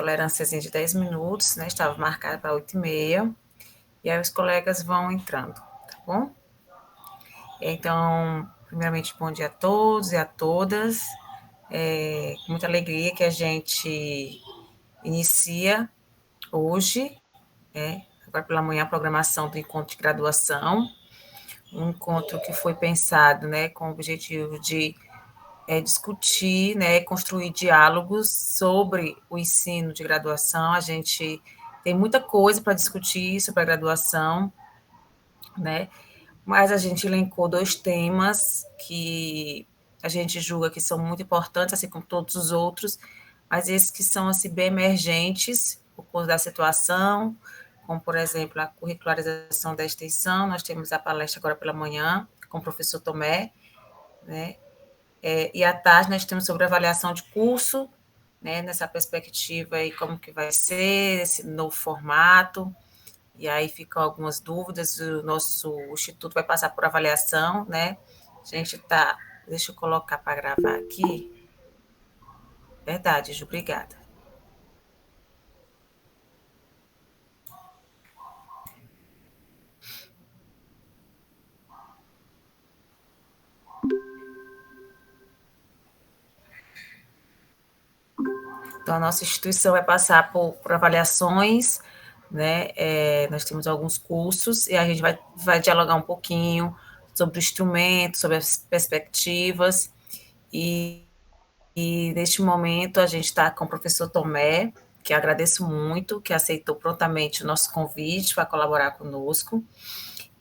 tolerânciazinha de 10 minutos, né? Estava marcada para 8h30, e aí os colegas vão entrando, tá bom? Então, primeiramente, bom dia a todos e a todas. Com muita alegria que a gente inicia hoje, né? Agora pela manhã, a programação do encontro de graduação, um encontro que foi pensado, né, com o objetivo de discutir, né, construir diálogos sobre o ensino de graduação. A gente tem muita coisa para discutir sobre a graduação, né, mas a gente elencou 2 temas que a gente julga que são muito importantes, assim como todos os outros, mas esses que são assim, bem emergentes por conta da situação, como, por exemplo, a curricularização da extensão. Nós temos a palestra agora pela manhã com o professor Tomé, né? E à tarde nós temos sobre avaliação de curso, né, nessa perspectiva aí, como que vai ser esse novo formato, e aí ficam algumas dúvidas. O nosso instituto vai passar por avaliação, né? A gente está... Deixa eu colocar para gravar aqui. Verdade, Ju, obrigada. Então, a nossa instituição vai passar por avaliações, né? Nós temos alguns cursos, e a gente vai dialogar um pouquinho sobre o instrumento, sobre as perspectivas, e neste momento a gente está com o professor Tomé, que agradeço muito, que aceitou prontamente o nosso convite para colaborar conosco.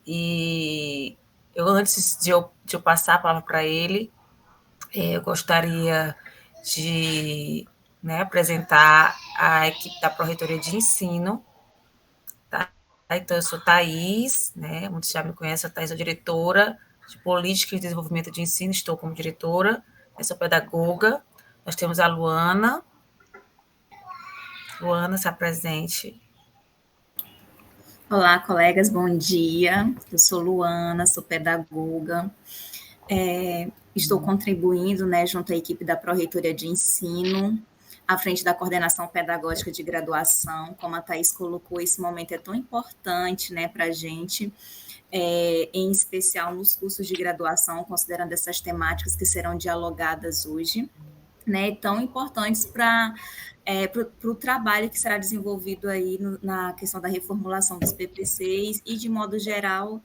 E antes de eu passar a palavra para ele, eu gostaria de, né, apresentar a equipe da Pró-Reitoria de Ensino. Tá? Então, eu sou Thaís, né, muitos já me conhecem, a Thaís é diretora de Política e Desenvolvimento de Ensino, estou como diretora, eu sou pedagoga. Nós temos a Luana. Luana, se apresente. Olá, colegas, bom dia. Eu sou Luana, sou pedagoga. Estou contribuindo, né, junto à equipe da Pró-Reitoria de Ensino, à frente da coordenação pedagógica de graduação. Como a Thaís colocou, esse momento é tão importante, né, para a gente, em especial nos cursos de graduação, considerando essas temáticas que serão dialogadas hoje, né, tão importantes para o trabalho que será desenvolvido aí na questão da reformulação dos PPCs e, de modo geral,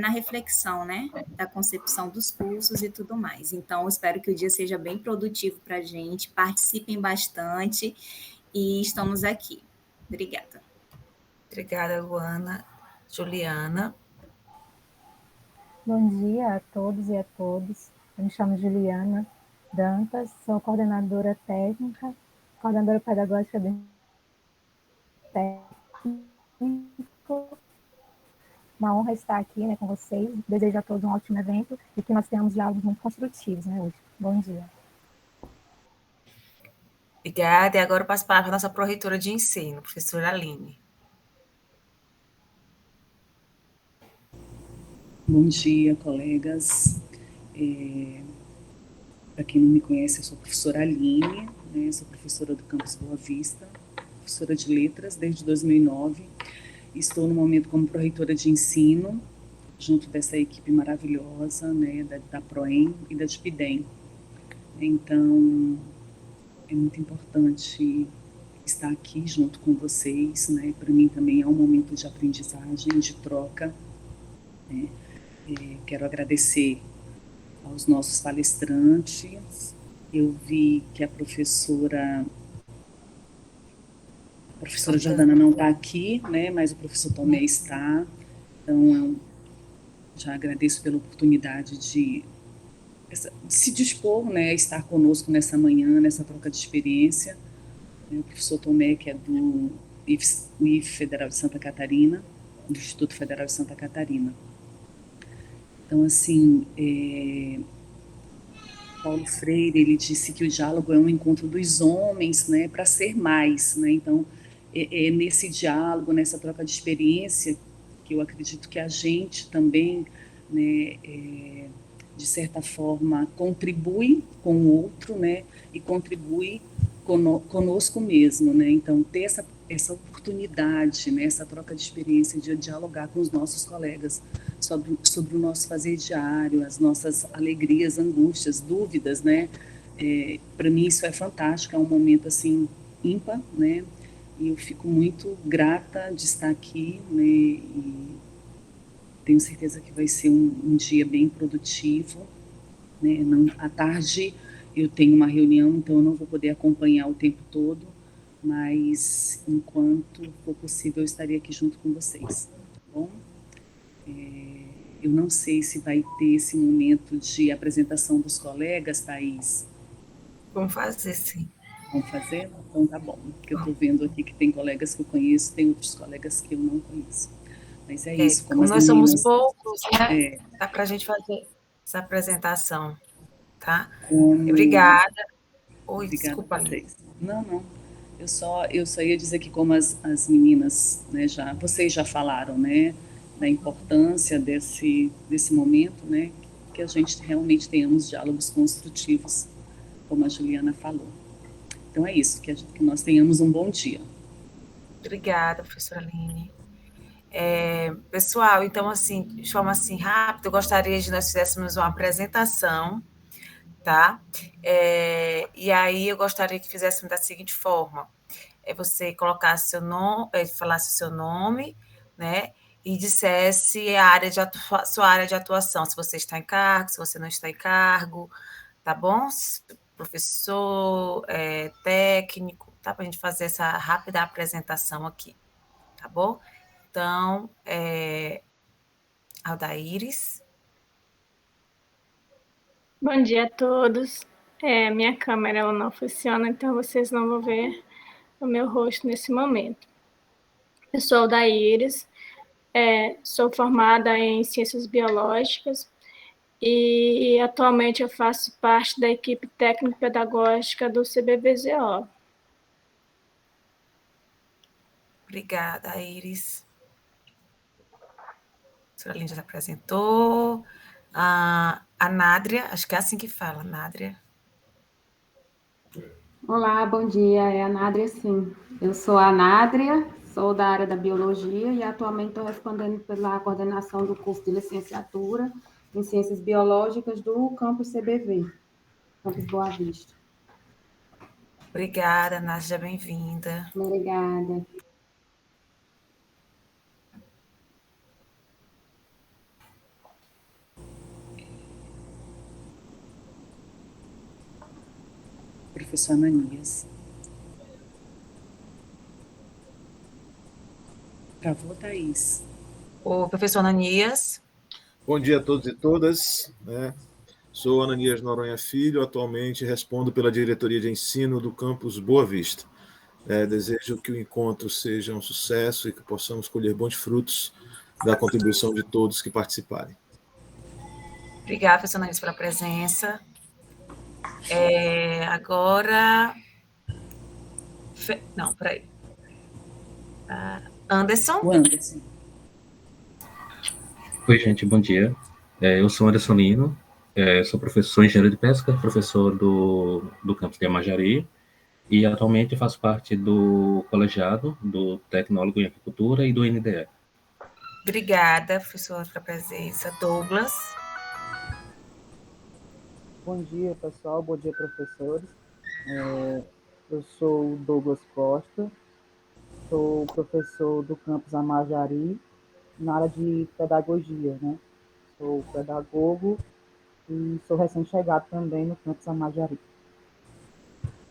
na reflexão, né, da concepção dos cursos e tudo mais. Então, espero que o dia seja bem produtivo para a gente, participem bastante e estamos aqui. Obrigada. Obrigada, Luana. Juliana. Bom dia a todos e a todas. Eu me chamo Juliana Dantas, sou coordenadora técnica, coordenadora pedagógica do técnico. Uma honra estar aqui, né, com vocês. Desejo a todos um ótimo evento e que nós tenhamos diálogos muito construtivos, né, hoje. Bom dia. Obrigada. E agora eu passo a palavra à nossa pró-reitora de ensino, professora Aline. Bom dia, colegas. Para quem não me conhece, eu sou a professora Aline, né, sou professora do Campus Boa Vista, professora de letras desde 2009. Estou no momento como pró-reitora de ensino, junto dessa equipe maravilhosa, né, da PROEM e da DPDEM. Então, é muito importante estar aqui junto com vocês, né? Para mim também é um momento de aprendizagem, de troca, né? Quero agradecer aos nossos palestrantes. Eu vi que a professora Jordana não está aqui, né? Mas o professor Tomé está. Então, eu já agradeço pela oportunidade de se dispor, né, a estar conosco nessa manhã, nessa troca de experiência. O professor Tomé, que é do IF Federal de Santa Catarina, do Instituto Federal de Santa Catarina. Então, assim, Paulo Freire, ele disse que o diálogo é um encontro dos homens, né, para ser mais, né? Então, é nesse diálogo, nessa troca de experiência, que eu acredito que a gente também, né, de certa forma, contribui com o outro, né, e contribui conosco mesmo, né? Então, ter essa oportunidade, né? Essa troca de experiência, de dialogar com os nossos colegas sobre o nosso fazer diário, as nossas alegrias, angústias, dúvidas, né? Para mim isso é fantástico, é um momento assim ímpar, né? E eu fico muito grata de estar aqui, né? E tenho certeza que vai ser um dia bem produtivo, né? À tarde eu tenho uma reunião, então eu não vou poder acompanhar o tempo todo, mas enquanto for possível eu estarei aqui junto com vocês, tá bom? Eu não sei se vai ter esse momento de apresentação dos colegas, Thaís. Vamos fazer, sim. Vamos fazer? Então tá bom, porque eu estou vendo aqui que tem colegas que eu conheço, tem outros colegas que eu não conheço. Mas é isso, como as nós somos meninas... poucos, né? Dá para a gente fazer essa apresentação, tá? Como... Obrigada. Oi, Obrigada desculpa, a vocês. Não. Eu só ia dizer que como as meninas, né, vocês já falaram, né, da importância desse momento, né, que a gente realmente tenhamos diálogos construtivos, como a Juliana falou. Então é isso, que nós tenhamos um bom dia. Obrigada, professora Aline. Pessoal, então, assim, de forma assim rápida, eu gostaria de nós fizéssemos uma apresentação, tá? E aí eu gostaria que fizéssemos da seguinte forma: você colocasse seu nome, falasse o seu nome, né? E dissesse sua área de atuação, se você está em cargo, se você não está em cargo, tá bom? Professor, técnico, tá? Para a gente fazer essa rápida apresentação aqui, tá bom? Então, Aldaíris. Bom dia a todos. Minha câmera ela não funciona, então vocês não vão ver o meu rosto nesse momento. Eu sou Aldaíris, sou formada em Ciências Biológicas e atualmente eu faço parte da equipe técnico-pedagógica do CBVZO. Obrigada, Iris. A senhora Linda já apresentou. A Nádria, acho que é assim que fala, Nádria. Olá, bom dia. É a Nádria, sim. Eu sou a Nádria, sou da área da Biologia e atualmente estou respondendo pela coordenação do curso de licenciatura em Ciências Biológicas do campus CBV, campus Boa Vista. Obrigada, Nádria, bem-vinda. Obrigada. Professor Ananias. Travou, Thaís. O professor Ananias. Bom dia a todos e todas. Sou Ananias Noronha Filho, atualmente respondo pela diretoria de ensino do campus Boa Vista. Desejo que o encontro seja um sucesso e que possamos colher bons frutos da contribuição de todos que participarem. Obrigada, professor Ananias, pela presença. Agora... Não, peraí. Anderson? O Anderson. Oi, gente, bom dia. Eu sou Anderson Lino, sou professor engenheiro de pesca, professor do campus de Amajari, e atualmente faço parte do colegiado do Tecnólogo em Agricultura e do NDE. Obrigada, professor, pela presença. Douglas? Bom dia, pessoal. Bom dia, professores. Eu sou o Douglas Costa, sou professor do campus Amajari, na área de pedagogia, né? Sou pedagogo e sou recém-chegado também no campus Amajari.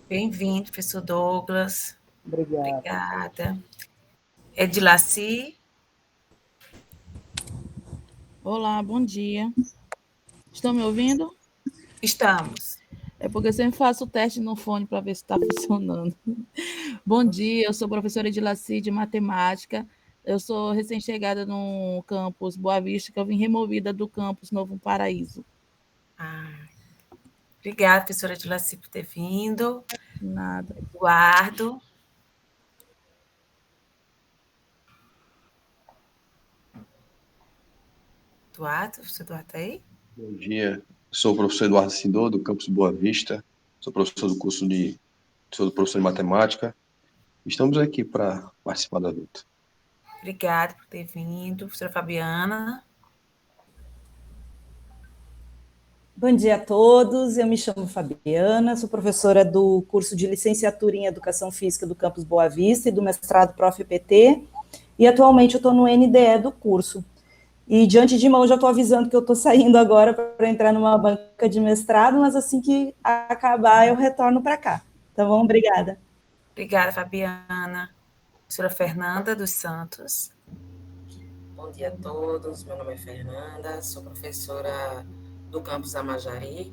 Bem-vindo, professor Douglas. Obrigada. Edilaci? Olá, bom dia. Estão me ouvindo? Estamos. É porque eu sempre faço o teste no fone para ver se está funcionando. Bom dia, eu sou professora Edilaci de matemática. Eu sou recém-chegada no campus Boa Vista, que eu vim removida do campus Novo Paraíso. Obrigada, professora Edilaci, por ter vindo. Nada. Eduardo. Professor Eduardo está aí? Bom dia, sou o professor Eduardo Sindor, do campus Boa Vista, sou professor do curso de sou professor de matemática. Estamos aqui para participar da luta. Obrigada por ter vindo. Professora Fabiana. Bom dia a todos, eu me chamo Fabiana, sou professora do curso de licenciatura em Educação Física do Campus Boa Vista e do mestrado Prof. EPT, e atualmente eu estou no NDE do curso. E de antemão já estou avisando que eu estou saindo agora para entrar numa banca de mestrado, mas assim que acabar eu retorno para cá. Tá bom? Obrigada. Obrigada, Fabiana. Professora Fernanda dos Santos. Bom dia a todos, meu nome é Fernanda, sou professora do campus Amajari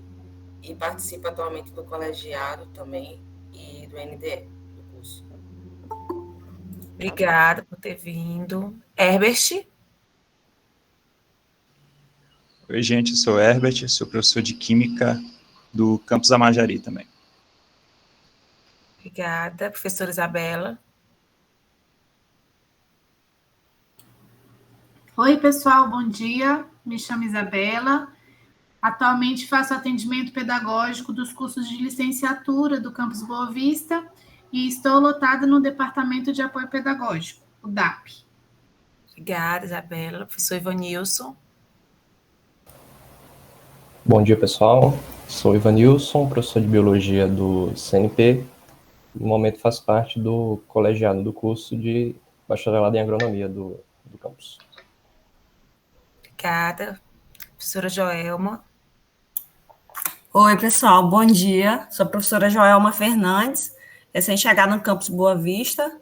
e participo atualmente do colegiado também e do NDE, do curso. Obrigada por ter vindo. Herbert? Oi, gente, eu sou Herbert, sou professor de Química do campus Amajari também. Obrigada. Professora Isabela? Oi, pessoal, bom dia. Me chamo Isabela. Atualmente faço atendimento pedagógico dos cursos de licenciatura do Campus Boa Vista e estou lotada no Departamento de Apoio Pedagógico, o DAP. Obrigada, Isabela. Professor Ivanilson. Bom dia, pessoal. Sou Ivanilson, professor de Biologia do CNP. No momento faço parte do colegiado do curso de Bacharelado em Agronomia do campus. Obrigada. Professora Joelma. Oi, pessoal, bom dia. Sou a professora Joelma Fernandes, recém-chegada no campus Boa Vista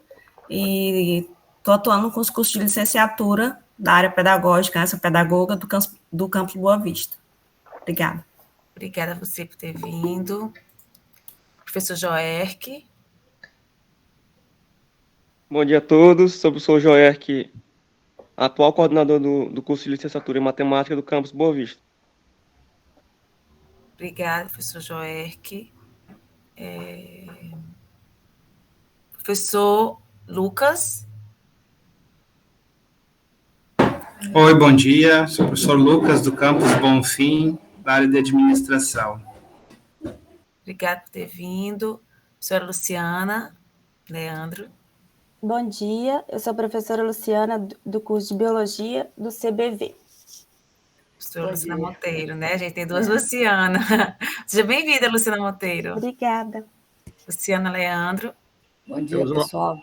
e estou atuando com os cursos de licenciatura da área pedagógica, essa pedagoga do campus Boa Vista. Obrigada. Obrigada a você por ter vindo. Professor Joerck. Bom dia a todos, sou o professor Joerck, atual coordenador do curso de licenciatura em matemática do campus Boa Vista. Obrigada, professor Joerck. Professor Lucas. Oi, bom dia. Sou o professor Lucas, do campus Bonfim, da área de administração. Obrigada por ter vindo. Professora Luciana Leandro. Bom dia, eu sou a professora Luciana, do curso de Biologia do CBV. Professora Luciana Monteiro, né? A gente tem duas Luciana. Seja bem-vinda, Luciana Monteiro. Obrigada. Luciana Leandro. Bom dia, pessoal.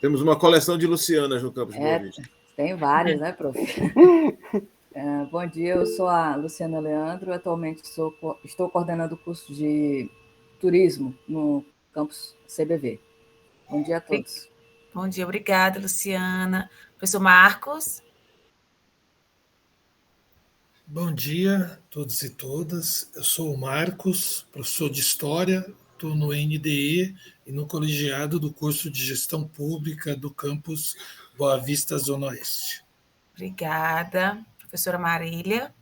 Temos uma coleção de Lucianas no campus Boa Vista. Tem várias, né, prof? Bom dia, eu sou a Luciana Leandro, atualmente estou coordenando o curso de turismo no campus CBV. Bom dia a todos. Bom dia, obrigada, Luciana. Professor Marcos. Bom dia a todos e todas. Eu sou o Marcos, professor de História, estou no NDE e no colegiado do curso de Gestão Pública do campus Boa Vista, Zona Oeste. Obrigada. Professora Marília.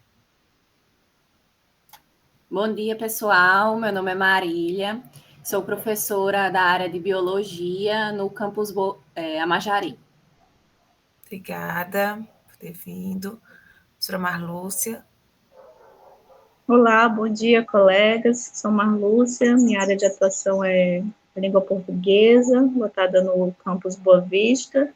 Bom dia, pessoal. Meu nome é Marília. Sou professora da área de Biologia no campus Amajari. Obrigada por ter vindo. Professora Marlúcia. Olá, bom dia, colegas. Sou Marlúcia, minha área de atuação é a língua portuguesa, lotada no campus Boa Vista.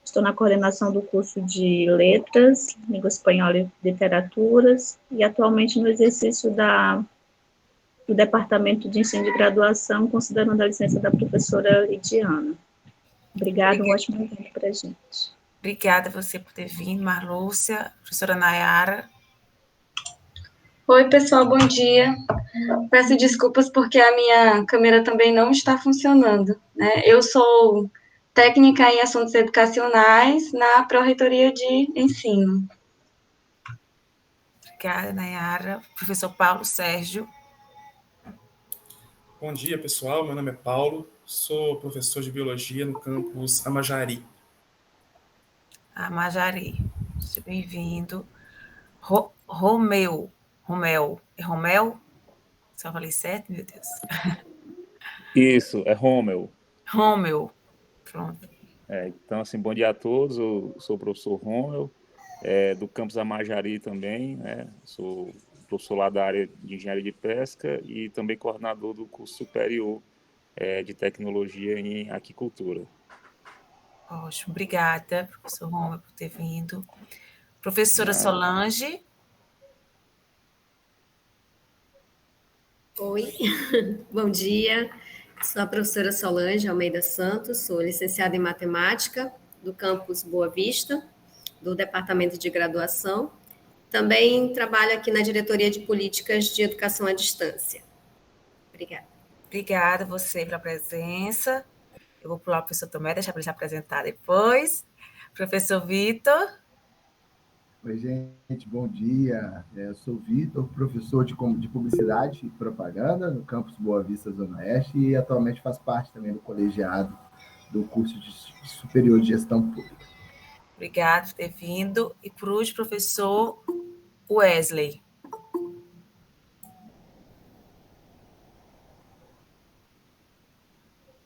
Estou na coordenação do curso de Letras, Língua Espanhola e Literaturas, e atualmente no exercício do Departamento de Ensino de Graduação, considerando a licença da professora Lidiana. Obrigada, um ótimo evento para a gente. Obrigada a você por ter vindo, Marlúcia. Professora Nayara. Oi, pessoal, bom dia. Peço desculpas porque a minha câmera também não está funcionando, né? Eu sou técnica em assuntos educacionais na Pró-Reitoria de Ensino. Obrigada, Nayara. Professor Paulo Sérgio. Bom dia, pessoal. Meu nome é Paulo. Sou professor de Biologia no campus Amajari. Amajari. Seja bem-vindo. Romeu. É Romeu? Só falei certo, meu Deus. Isso, é Romeu. Romeu. Pronto. Então, assim, bom dia a todos. Eu sou o professor Romeu, do campus Amajari também, né? Sou professor lá da área de engenharia de pesca e também coordenador do curso superior de tecnologia em aquicultura. Ótimo, obrigada, professor Roma, por ter vindo. Professora Solange. Oi, bom dia. Sou a professora Solange Almeida Santos, sou licenciada em matemática do campus Boa Vista, do departamento de graduação. Também trabalho aqui na diretoria de políticas de educação à distância. Obrigada. Obrigada a você pela presença. Eu vou pular o professor Tomé, deixar para ele se apresentar depois. Professor Vitor. Oi, gente, bom dia. Eu sou o Vitor, professor de Publicidade e Propaganda no campus Boa Vista, Zona Oeste, e atualmente faço parte também do colegiado do curso de Superior de Gestão Pública. Obrigada por ter vindo. E, por último, professor Wesley.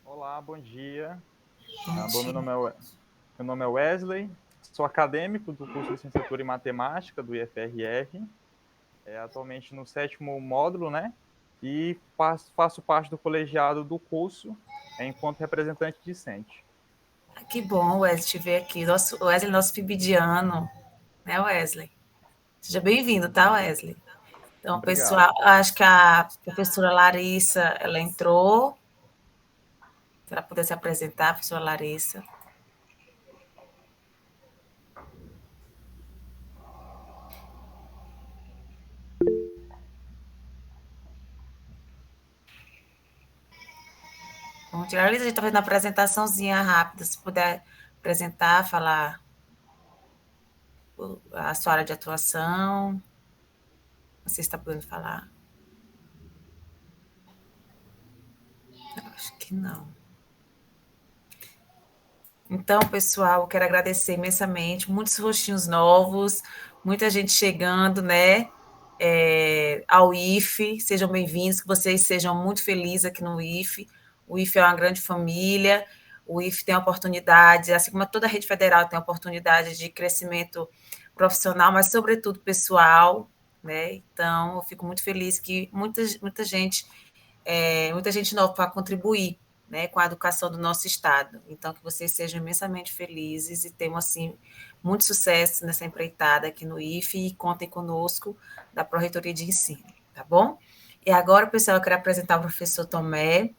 Olá, bom dia. Meu nome é Wesley, sou acadêmico do curso de Licenciatura em Matemática do IFRR, atualmente no 7º módulo, né? E faço parte do colegiado do curso enquanto representante discente. Que bom, Wesley, te ver aqui. O Wesley é nosso fibidiano, né, Wesley? Seja bem-vindo, tá, Wesley? Então, Obrigado. Pessoal, acho que a professora Larissa, ela entrou. Se ela puder se apresentar, professora Larissa. Bom, Larissa, a gente está fazendo uma apresentaçãozinha rápida. Se puder apresentar, falar a sua área de atuação. Não sei se está podendo falar. Eu acho que não. Então, pessoal, eu quero agradecer imensamente, muitos rostinhos novos, muita gente chegando, né, ao IFE, sejam bem-vindos, que vocês sejam muito felizes aqui no IFE. O IFE é uma grande família, o IFE tem oportunidade, assim como toda a rede federal tem oportunidade de crescimento profissional, mas sobretudo pessoal, né, então eu fico muito feliz que muita gente nova para contribuir, né, com a educação do nosso estado. Então, que vocês sejam imensamente felizes e tenham, assim, muito sucesso nessa empreitada aqui no IFE e contem conosco da Pró-Reitoria de Ensino, tá bom? E agora, pessoal, eu quero apresentar o professor Tomé.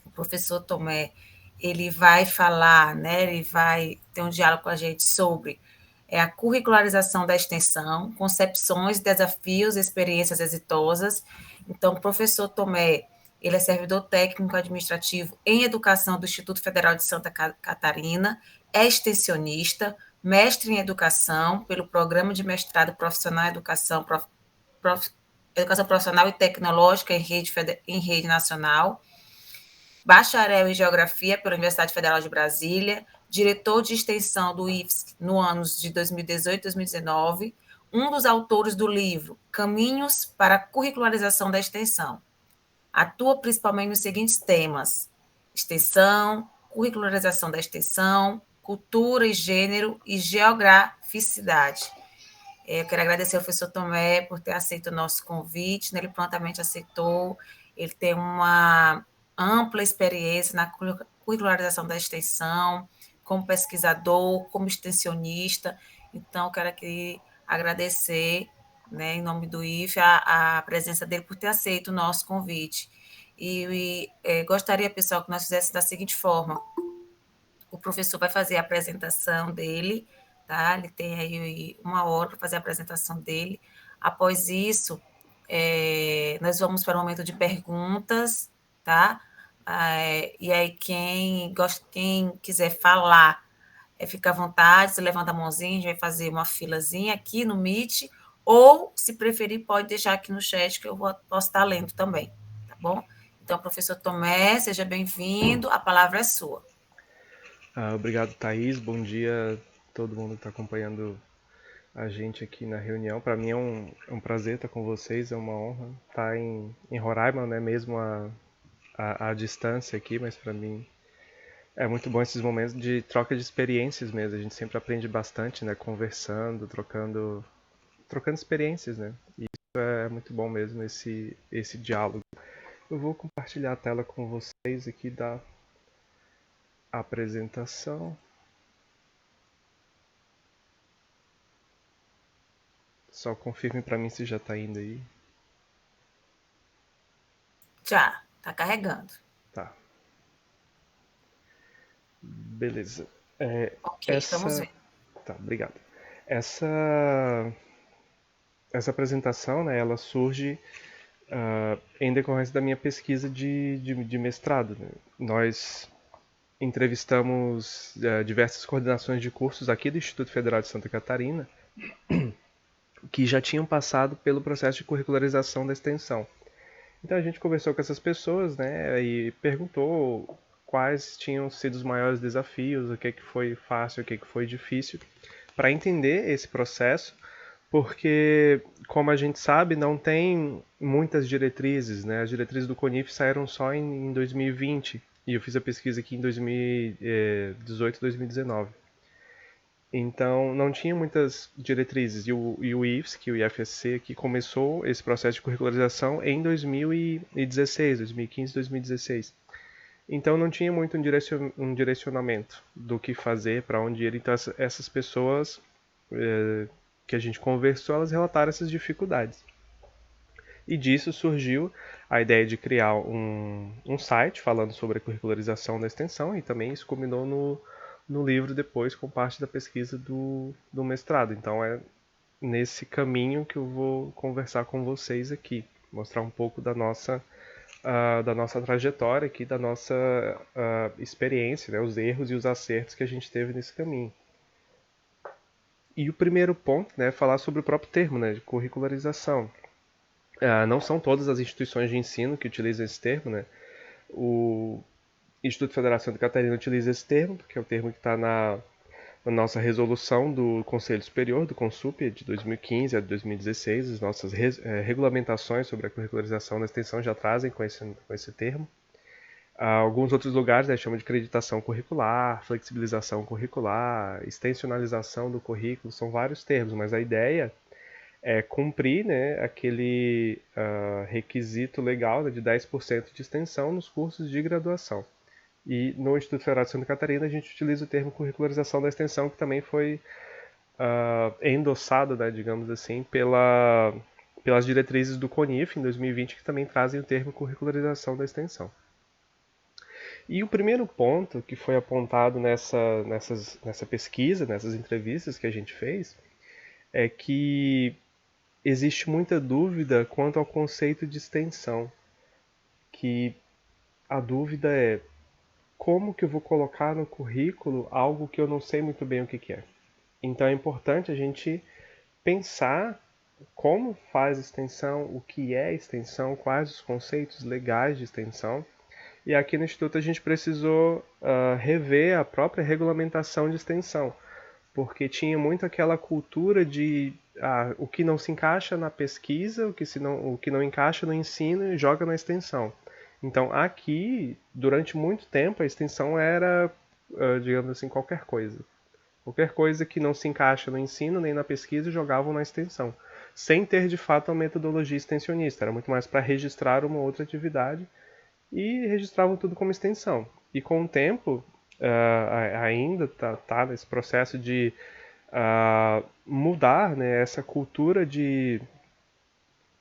O professor Tomé, ele vai falar, né, ele vai ter um diálogo com a gente sobre a curricularização da extensão, concepções, desafios, experiências exitosas. Então, o professor Tomé, ele é servidor técnico administrativo em educação do Instituto Federal de Santa Catarina, é extensionista, mestre em educação pelo Programa de Mestrado Profissional em Educação, Educação Profissional e Tecnológica em rede nacional, bacharel em Geografia pela Universidade Federal de Brasília, diretor de extensão do IFSC no anos de 2018 e 2019, um dos autores do livro Caminhos para a Curricularização da Extensão. Atua principalmente nos seguintes temas: extensão, curricularização da extensão, cultura e gênero e geograficidade. Eu quero agradecer ao professor Tomé por ter aceito o nosso convite, né? Ele prontamente aceitou, ele tem uma ampla experiência na curricularização da extensão, como pesquisador, como extensionista, então eu quero aqui agradecer, né, em nome do IFE, a presença dele por ter aceito o nosso convite. E gostaria, pessoal, que nós fizéssemos da seguinte forma: o professor vai fazer a apresentação dele, tá? Ele tem aí 1 hora para fazer a apresentação dele. Após isso, nós vamos para o momento de perguntas, tá? E aí, quem quiser falar, fica à vontade, você levanta a mãozinha, a gente vai fazer uma filazinha aqui no Meet, ou, se preferir, pode deixar aqui no chat, que eu posso estar lendo também, tá bom? Então, professor Tomé, seja bem-vindo, a palavra é sua. Obrigado, Thaís, bom dia a todo mundo que está acompanhando a gente aqui na reunião. Para mim é um prazer estar com vocês, é uma honra estar em Roraima, né, mesmo a distância aqui, mas para mim é muito bom esses momentos de troca de experiências mesmo. A gente sempre aprende bastante, né, conversando, trocando experiências, né? E isso é muito bom mesmo esse diálogo. Eu vou compartilhar a tela com vocês aqui da apresentação. Só confirme para mim se já está indo aí. Já, está carregando. Tá. Beleza. Ok, estamos vendo. Tá, obrigado. Essa apresentação, né, ela surge em decorrência da minha pesquisa de mestrado, né? Nós entrevistamos diversas coordenações de cursos aqui do Instituto Federal de Santa Catarina que já tinham passado pelo processo de curricularização da extensão. Então a gente conversou com essas pessoas, né, e perguntou quais tinham sido os maiores desafios, o que foi fácil, o que foi difícil, para entender esse processo, porque, como a gente sabe, não tem muitas diretrizes, né? As diretrizes do CONIF saíram só em 2020, e eu fiz a pesquisa aqui em 2018, 2019. Então, não tinha muitas diretrizes, e o IFSC, o IFSC, que começou esse processo de curricularização em 2016, 2015, 2016. Então, não tinha muito um direcionamento do que fazer, para onde ir. Então, essas pessoas que a gente conversou, elas relataram essas dificuldades. E disso surgiu a ideia de criar um site falando sobre a curricularização da extensão, e também isso culminou no livro depois, com parte da pesquisa do mestrado. Então é nesse caminho que eu vou conversar com vocês aqui, mostrar um pouco da nossa trajetória aqui, da nossa experiência, né, os erros e os acertos que a gente teve nesse caminho. E o primeiro ponto, né, é falar sobre o próprio termo, né, de curricularização. Não são todas as instituições de ensino que utilizam esse termo, né? O Instituto Federal de Santa Catarina utiliza esse termo, porque é o termo que está na nossa resolução do Conselho Superior, do CONSUP, de 2015 a 2016. As nossas regulamentações sobre a curricularização da extensão já trazem com esse termo. Alguns outros lugares, né, chamam de acreditação curricular, flexibilização curricular, extensionalização do currículo, são vários termos, mas a ideia é cumprir, né, aquele requisito legal, né, de 10% de extensão nos cursos de graduação. E no Instituto Federal de Santa Catarina a gente utiliza o termo curricularização da extensão, que também foi endossado, né, digamos assim, pelas diretrizes do CONIF em 2020, que também trazem o termo curricularização da extensão. E o primeiro ponto que foi apontado nessa pesquisa, nessas entrevistas que a gente fez, é que existe muita dúvida quanto ao conceito de extensão. Que a dúvida é: como que eu vou colocar no currículo algo que eu não sei muito bem o que é? Então é importante a gente pensar como faz extensão, o que é extensão, quais os conceitos legais de extensão. E aqui no Instituto a gente precisou rever a própria regulamentação de extensão, porque tinha muito aquela cultura de o que não se encaixa na pesquisa, o que não encaixa no ensino, joga na extensão. Então aqui, durante muito tempo, a extensão era, digamos assim, qualquer coisa. Qualquer coisa que não se encaixa no ensino nem na pesquisa, jogavam na extensão, sem ter de fato uma metodologia extensionista. Era muito mais para registrar uma outra atividade, e registravam tudo como extensão. E com o tempo, ainda está nesse processo de mudar, né, essa cultura de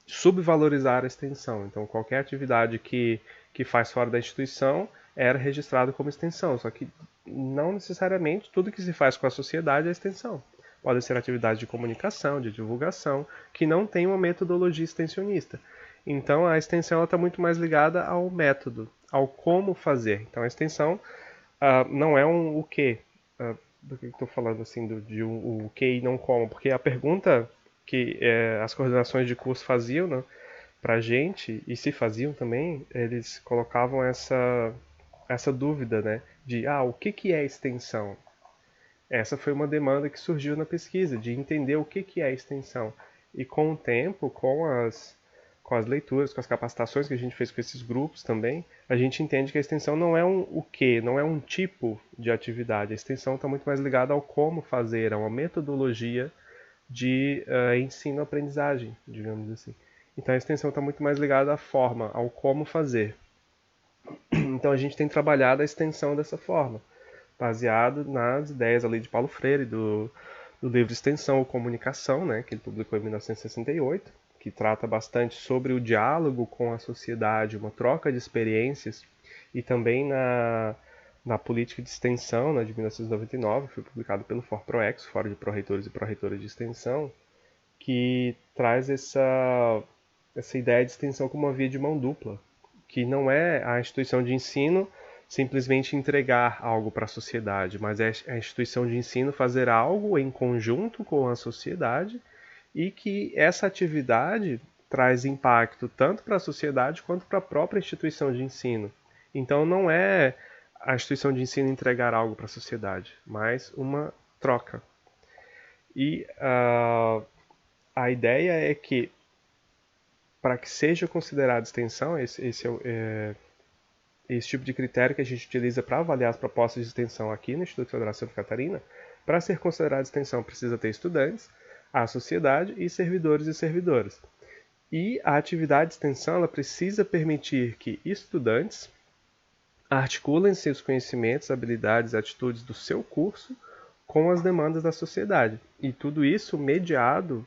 subvalorizar a extensão. Então, qualquer atividade que faz fora da instituição era registrado como extensão, só que não necessariamente tudo que se faz com a sociedade é extensão. Pode ser atividade de comunicação, de divulgação, que não tem uma metodologia extensionista. Então, a extensão está muito mais ligada ao método, ao como fazer. Então, a extensão não é o que. Do que estou falando assim, de o que e não como? Porque a pergunta que as coordenações de curso faziam, né, para a gente, e se faziam também, eles colocavam essa dúvida, né, de o que é extensão? Essa foi uma demanda que surgiu na pesquisa, de entender o que é extensão. E com o tempo, com as leituras, com as capacitações que a gente fez com esses grupos também, a gente entende que a extensão não é o que, não é um tipo de atividade. A extensão está muito mais ligada ao como fazer, a uma metodologia de ensino-aprendizagem, digamos assim. Então a extensão está muito mais ligada à forma, ao como fazer. Então a gente tem trabalhado a extensão dessa forma, baseado nas ideias ali de Paulo Freire, do livro Extensão ou Comunicação, né, que ele publicou em 1968, que trata bastante sobre o diálogo com a sociedade, uma troca de experiências, e também na política de extensão, né, de 1999, foi publicado pelo FOR-PROEX, Fórum de Pró-Reitores e Pró-Reitoras de Extensão, que traz essa ideia de extensão como uma via de mão dupla, que não é a instituição de ensino simplesmente entregar algo para a sociedade, mas é a instituição de ensino fazer algo em conjunto com a sociedade e que essa atividade traz impacto tanto para a sociedade quanto para a própria instituição de ensino. Então não é a instituição de ensino entregar algo para a sociedade, mas uma troca. E a ideia é que, para que seja considerado extensão, esse tipo de critério que a gente utiliza para avaliar as propostas de extensão aqui no Instituto Federal de Santa Catarina, para ser considerado extensão precisa ter estudantes, a sociedade e servidores e servidoras. E a atividade de extensão ela precisa permitir que estudantes articulem seus conhecimentos, habilidades e atitudes do seu curso com as demandas da sociedade. E tudo isso mediado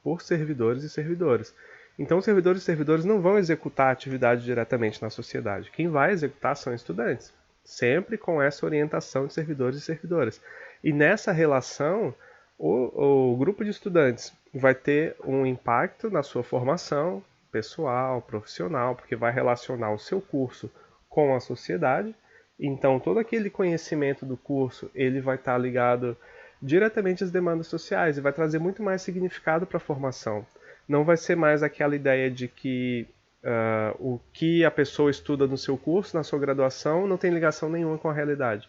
por servidores e servidoras. Então, os servidores e servidoras não vão executar a atividade diretamente na sociedade. Quem vai executar são estudantes, sempre com essa orientação de servidores e servidoras. E nessa relação, o grupo de estudantes vai ter um impacto na sua formação pessoal, profissional, porque vai relacionar o seu curso com a sociedade. Então, todo aquele conhecimento do curso ele vai estar ligado diretamente às demandas sociais e vai trazer muito mais significado para a formação. Não vai ser mais aquela ideia de que o que a pessoa estuda no seu curso, na sua graduação, não tem ligação nenhuma com a realidade.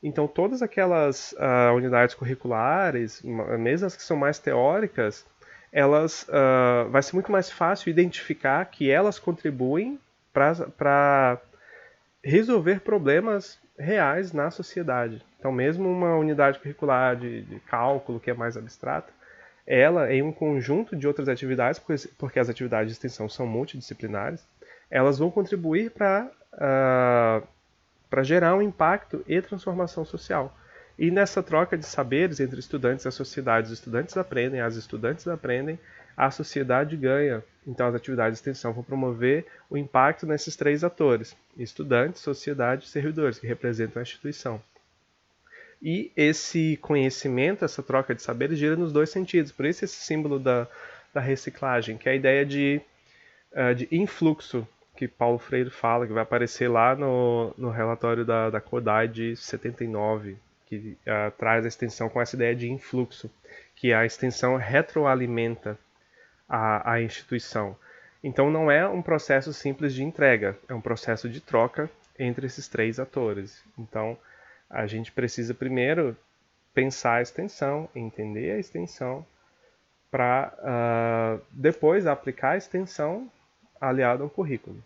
Então, todas aquelas unidades curriculares, mesmo as que são mais teóricas, elas vai ser muito mais fácil identificar que elas contribuem para resolver problemas reais na sociedade. Então, mesmo uma unidade curricular de cálculo, que é mais abstrata, ela, em um conjunto de outras atividades, porque as atividades de extensão são multidisciplinares, elas vão contribuir para gerar um impacto e transformação social. E nessa troca de saberes entre estudantes e a sociedade, os estudantes aprendem, as estudantes aprendem, a sociedade ganha. Então, as atividades de extensão vão promover o impacto nesses três atores: estudantes, sociedade e servidores, que representam a instituição. E esse conhecimento, essa troca de saberes, gira nos dois sentidos. Por isso esse símbolo da reciclagem, que é a ideia de influxo, que Paulo Freire fala, que vai aparecer lá no relatório da CODAI de 79, que traz a extensão com essa ideia de influxo, que a extensão retroalimenta a instituição. Então não é um processo simples de entrega, é um processo de troca entre esses três atores. Então, a gente precisa primeiro pensar a extensão, entender a extensão, para depois aplicar a extensão aliada ao currículo.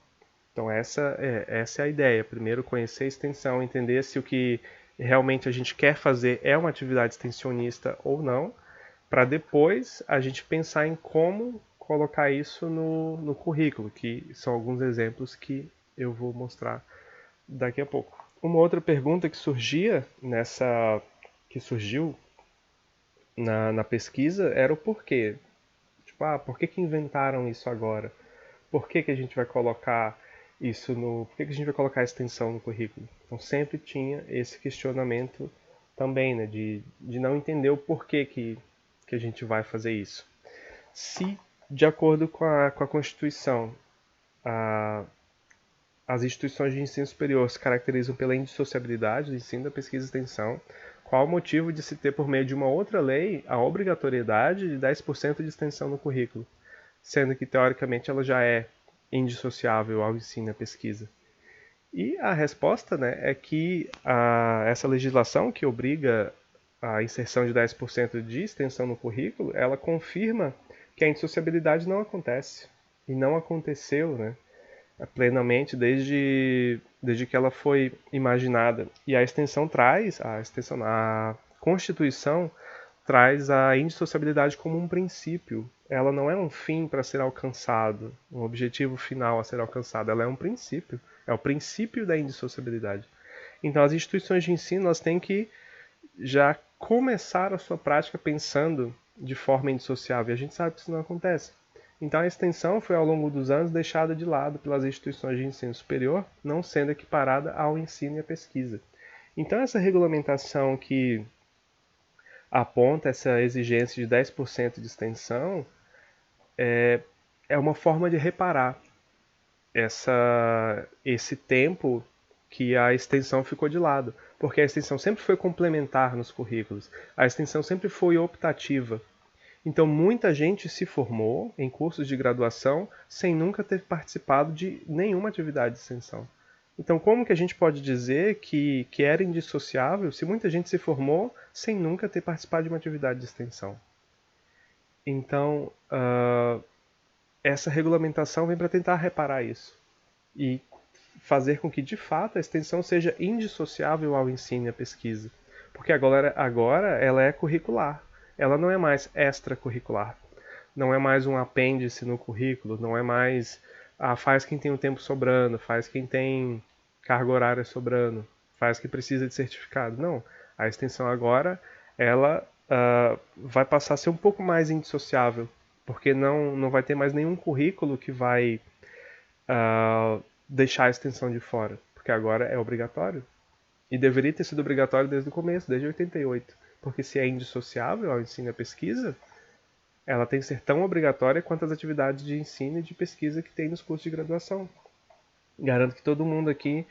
Então essa é a ideia. Primeiro conhecer a extensão, entender se o que realmente a gente quer fazer é uma atividade extensionista ou não, para depois a gente pensar em como colocar isso no currículo, que são alguns exemplos que eu vou mostrar daqui a pouco. Uma outra pergunta que surgiu na pesquisa era o porquê. Tipo, por que inventaram isso agora? Por que a gente vai colocar isso por que a gente vai colocar a extensão no currículo? Então sempre tinha esse questionamento também, né, de não entender o porquê que a gente vai fazer isso. Se, de acordo com a Constituição, as instituições de ensino superior se caracterizam pela indissociabilidade do ensino, da pesquisa e extensão, qual o motivo de se ter, por meio de uma outra lei, a obrigatoriedade de 10% de extensão no currículo, sendo que, teoricamente, ela já é indissociável ao ensino e à pesquisa? E a resposta, né, é que essa legislação que obriga a inserção de 10% de extensão no currículo, ela confirma que a indissociabilidade não acontece, e não aconteceu, né, plenamente desde que ela foi imaginada. E a extensão a Constituição traz a indissociabilidade como um princípio. Ela não é um fim para ser alcançado, um objetivo final a ser alcançado. Ela é um princípio. É o princípio da indissociabilidade. Então, as instituições de ensino elas têm que já começar a sua prática pensando de forma indissociável. E a gente sabe que isso não acontece. Então, a extensão foi, ao longo dos anos, deixada de lado pelas instituições de ensino superior, não sendo equiparada ao ensino e à pesquisa. Então, essa regulamentação que aponta essa exigência de 10% de extensão é uma forma de reparar esse tempo que a extensão ficou de lado. Porque a extensão sempre foi complementar nos currículos. A extensão sempre foi optativa. Então, muita gente se formou em cursos de graduação sem nunca ter participado de nenhuma atividade de extensão. Então, como que a gente pode dizer que era indissociável se muita gente se formou sem nunca ter participado de uma atividade de extensão? Então, essa regulamentação vem para tentar reparar isso e fazer com que, de fato, a extensão seja indissociável ao ensino e à pesquisa. Porque agora ela é curricular. Ela não é mais extracurricular. Não é mais um apêndice no currículo, não é mais faz quem tem o tempo sobrando, faz quem tem carga horária sobrando, faz quem precisa de certificado. Não, a extensão agora ela vai passar a ser um pouco mais indissociável, porque não vai ter mais nenhum currículo que vai deixar a extensão de fora, porque agora é obrigatório. E deveria ter sido obrigatório desde o começo, desde 88. Porque se é indissociável ao ensino e à pesquisa, ela tem que ser tão obrigatória quanto as atividades de ensino e de pesquisa que tem nos cursos de graduação. Garanto que todo mundo aqui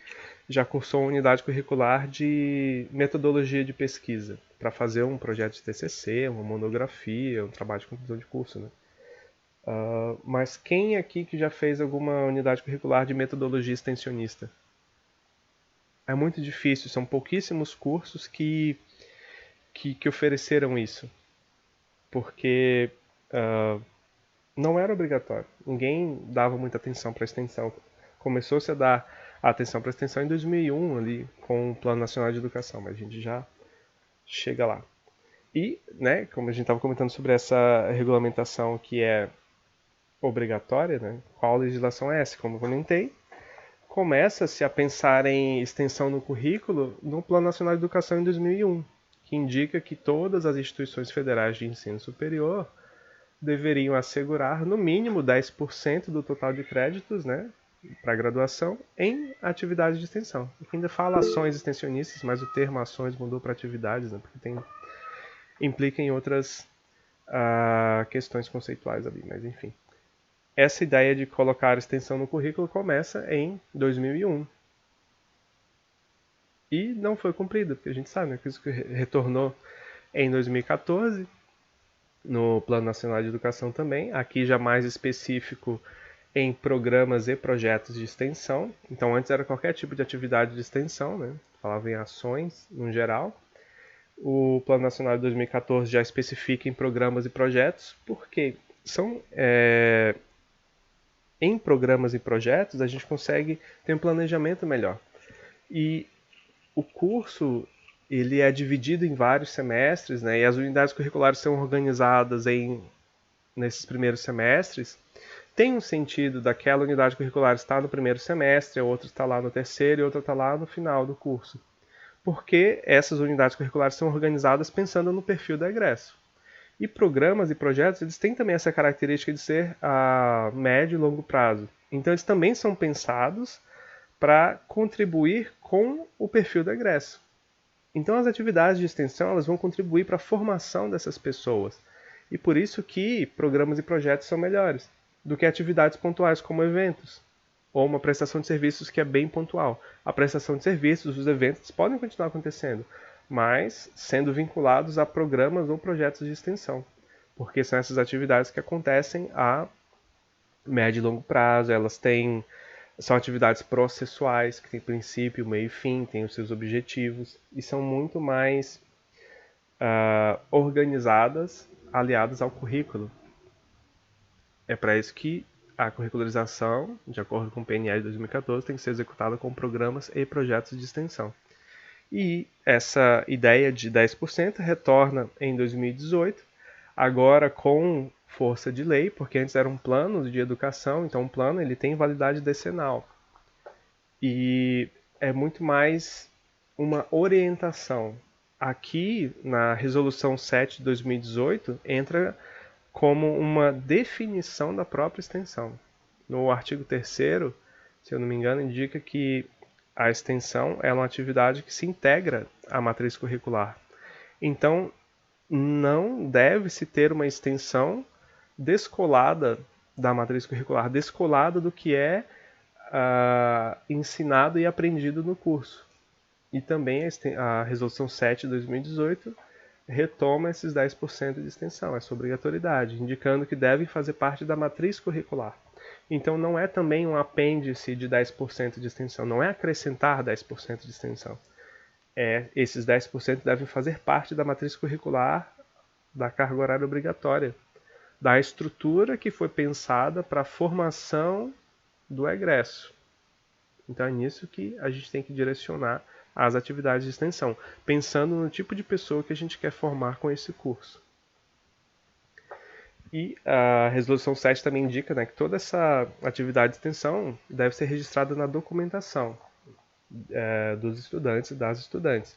já cursou uma unidade curricular de metodologia de pesquisa, para fazer um projeto de TCC, uma monografia, um trabalho de conclusão de curso, né? Mas quem aqui que já fez alguma unidade curricular de metodologia extensionista? É muito difícil, são pouquíssimos cursos que ofereceram isso, porque não era obrigatório. Ninguém dava muita atenção para a extensão. Começou-se a dar atenção para a extensão em 2001, ali, com o Plano Nacional de Educação, mas a gente já chega lá. E, né, como a gente estava comentando sobre essa regulamentação que é obrigatória, né, qual legislação é essa? Como eu comentei, começa-se a pensar em extensão no currículo no Plano Nacional de Educação em 2001, que indica que todas as instituições federais de ensino superior deveriam assegurar no mínimo 10% do total de créditos, né, para graduação em atividades de extensão. Aqui ainda fala ações extensionistas, mas o termo ações mudou para atividades, né, porque implica em outras questões conceituais ali, mas enfim. Essa ideia de colocar extensão no currículo começa em 2001. E não foi cumprida, porque a gente sabe, né, que isso retornou em 2014, no Plano Nacional de Educação também, aqui já mais específico em programas e projetos de extensão. Então antes era qualquer tipo de atividade de extensão, né? Falava em ações no geral. O Plano Nacional de 2014 já especifica em programas e projetos, porque são em programas e projetos a gente consegue ter um planejamento melhor. E o curso ele é dividido em vários semestres, né? E as unidades curriculares são organizadas nesses primeiros semestres. Tem um sentido daquela unidade curricular estar no primeiro semestre, a outra está lá no terceiro e a outra está lá no final do curso. Porque essas unidades curriculares são organizadas pensando no perfil do egresso. E programas e projetos, eles têm também essa característica de ser a médio e longo prazo. Então, eles também são pensados para contribuir com o perfil do egresso. Então, as atividades de extensão elas vão contribuir para a formação dessas pessoas. E por isso que programas e projetos são melhores do que atividades pontuais como eventos, ou uma prestação de serviços que é bem pontual. A prestação de serviços, os eventos podem continuar acontecendo, mas sendo vinculados a programas ou projetos de extensão, porque são essas atividades que acontecem a médio e longo prazo, são atividades processuais, que têm princípio, meio e fim, têm os seus objetivos, e são muito mais organizadas, aliadas ao currículo. É para isso que a curricularização, de acordo com o PNL de 2014, tem que ser executada com programas e projetos de extensão. E essa ideia de 10% retorna em 2018, agora com força de lei, porque antes era um plano de educação, então um plano ele tem validade decenal. E é muito mais uma orientação. Aqui, na Resolução 7 de 2018, entra como uma definição da própria extensão. No artigo 3º, se eu não me engano, indica que a extensão é uma atividade que se integra à matriz curricular. Então, não deve-se ter uma extensão descolada da matriz curricular, descolada do que é ensinado e aprendido no curso. E também a Resolução 7 de 2018 retoma esses 10% de extensão, essa obrigatoriedade, indicando que devem fazer parte da matriz curricular. Então não é também um apêndice de 10% de extensão, não é acrescentar 10% de extensão. Esses 10% devem fazer parte da matriz curricular da carga horária obrigatória, da estrutura que foi pensada para a formação do egresso. Então é nisso que a gente tem que direcionar as atividades de extensão, pensando no tipo de pessoa que a gente quer formar com esse curso. E a Resolução 7 também indica, né, que toda essa atividade de extensão deve ser registrada na documentação dos estudantes e das estudantes.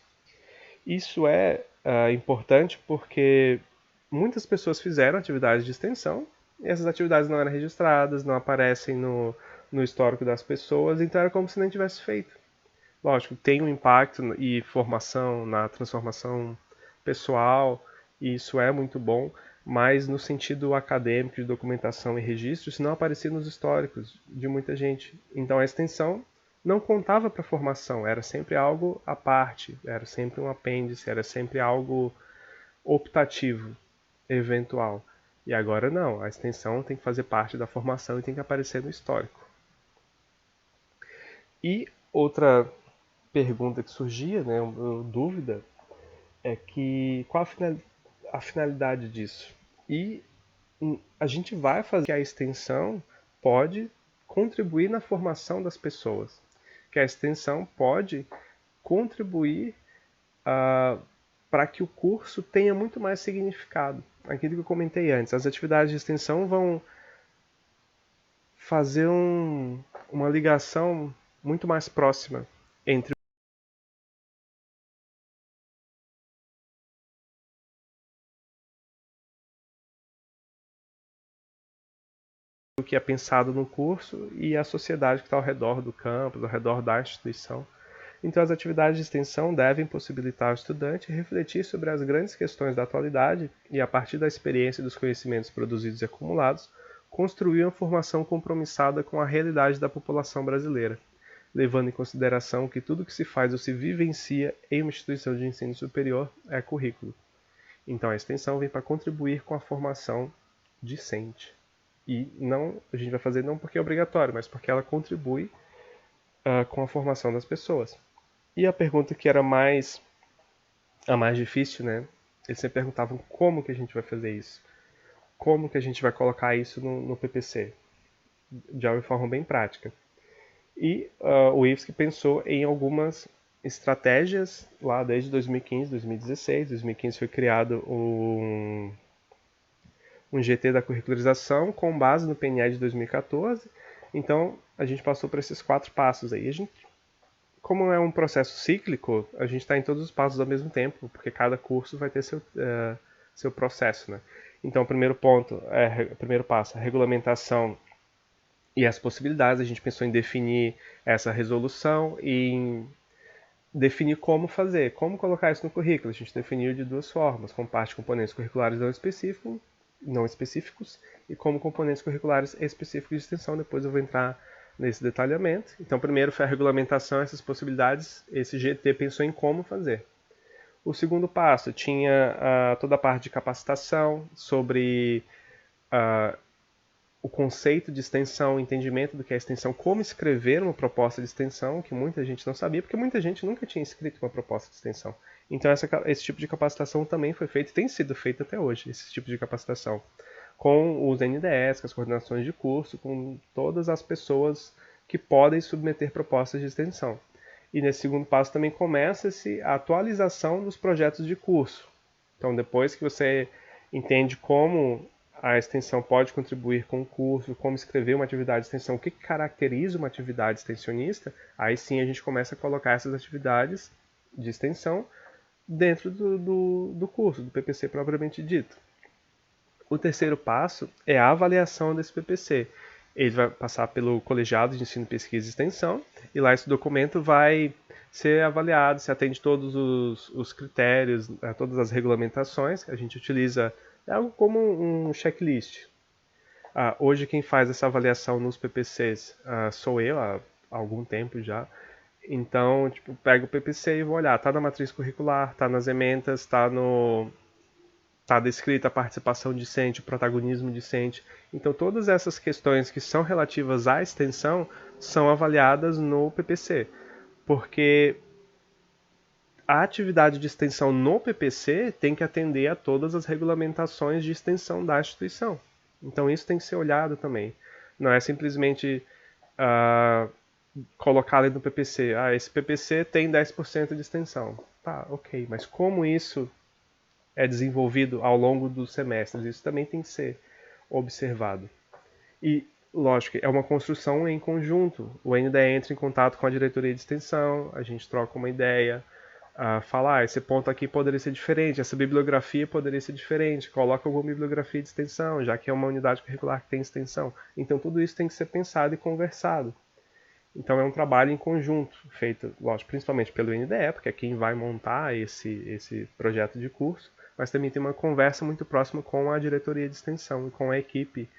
Isso é importante porque muitas pessoas fizeram atividades de extensão e essas atividades não eram registradas, não aparecem no histórico das pessoas, então era como se nem tivesse feito. Lógico, tem um impacto e formação na transformação pessoal, e isso é muito bom, mas no sentido acadêmico de documentação e registro, isso não aparecia nos históricos de muita gente. Então a extensão não contava para a formação, era sempre algo à parte, era sempre um apêndice, era sempre algo optativo, eventual. E agora não, a extensão tem que fazer parte da formação e tem que aparecer no histórico. E outra pergunta que surgia, né, dúvida, é que qual a finalidade disso? E a gente vai fazer que a extensão pode contribuir na formação das pessoas, que a extensão pode contribuir para que o curso tenha muito mais significado. Aquilo que eu comentei antes, as atividades de extensão vão fazer uma ligação muito mais próxima entre o que é pensado no curso e a sociedade que está ao redor do campus, ao redor da instituição. Então, as atividades de extensão devem possibilitar ao estudante refletir sobre as grandes questões da atualidade e, a partir da experiência e dos conhecimentos produzidos e acumulados, construir uma formação compromissada com a realidade da população brasileira, levando em consideração que tudo que se faz ou se vivencia em uma instituição de ensino superior é currículo. Então, a extensão vem para contribuir com a formação discente. E não, a gente vai fazer não porque é obrigatório, mas porque ela contribui com a formação das pessoas. E a pergunta que era a mais difícil, né? Eles sempre perguntavam como que a gente vai fazer isso. Como que a gente vai colocar isso no PPC? De uma forma bem prática. E o IFSC pensou em algumas estratégias lá desde 2015, 2016. 2015 foi criado um GT da curricularização com base no PNE de 2014. Então, a gente passou por esses 4 passos aí. Como é um processo cíclico, a gente está em todos os passos ao mesmo tempo, porque cada curso vai ter seu processo, né? Então, o primeiro passo, a regulamentação e as possibilidades. A gente pensou em definir essa resolução e em definir como fazer, como colocar isso no currículo. A gente definiu de 2 formas, como parte de componentes curriculares não específicos e como componentes curriculares específicos de extensão. Depois eu vou entrar nesse detalhamento. Então, primeiro foi a regulamentação, essas possibilidades. Esse GT pensou em como fazer. O segundo passo tinha toda a parte de capacitação sobre o conceito de extensão, o entendimento do que é extensão, como escrever uma proposta de extensão, que muita gente não sabia, porque muita gente nunca tinha escrito uma proposta de extensão. Então esse tipo de capacitação também foi feito, tem sido feito até hoje, esse tipo de capacitação, com os NDEs, com as coordenações de curso, com todas as pessoas que podem submeter propostas de extensão. E nesse segundo passo também começa-se a atualização dos projetos de curso. Então, depois que você entende como a extensão pode contribuir com o curso, como escrever uma atividade de extensão, o que caracteriza uma atividade extensionista, aí sim a gente começa a colocar essas atividades de extensão dentro do curso, do PPC propriamente dito. O terceiro passo é a avaliação desse PPC. Ele vai passar pelo colegiado de ensino, pesquisa e extensão, e lá esse documento vai ser avaliado, se atende todos os critérios, todas as regulamentações. A gente utiliza algo como um checklist. Hoje quem faz essa avaliação nos PPCs sou eu, há algum tempo já. Então, tipo, pego o PPC e vou olhar, está na matriz curricular, está nas ementas, está descrita a participação discente, o protagonismo discente. Então, todas essas questões que são relativas à extensão são avaliadas no PPC, porque a atividade de extensão no PPC tem que atender a todas as regulamentações de extensão da instituição. Então, isso tem que ser olhado também. Não é simplesmente colocar ali no PPC, esse PPC tem 10% de extensão. Tá, ok, mas como isso é desenvolvido ao longo dos semestres? Isso também tem que ser observado. E, lógico, é uma construção em conjunto. O NDE entra em contato com a diretoria de extensão, a gente troca uma ideia, fala, esse ponto aqui poderia ser diferente, essa bibliografia poderia ser diferente, coloca alguma bibliografia de extensão, já que é uma unidade curricular que tem extensão. Então, tudo isso tem que ser pensado e conversado. Então, é um trabalho em conjunto, feito, lógico, principalmente pelo NDE, porque é quem vai montar esse projeto de curso, mas também tem uma conversa muito próxima com a diretoria de extensão e com a equipe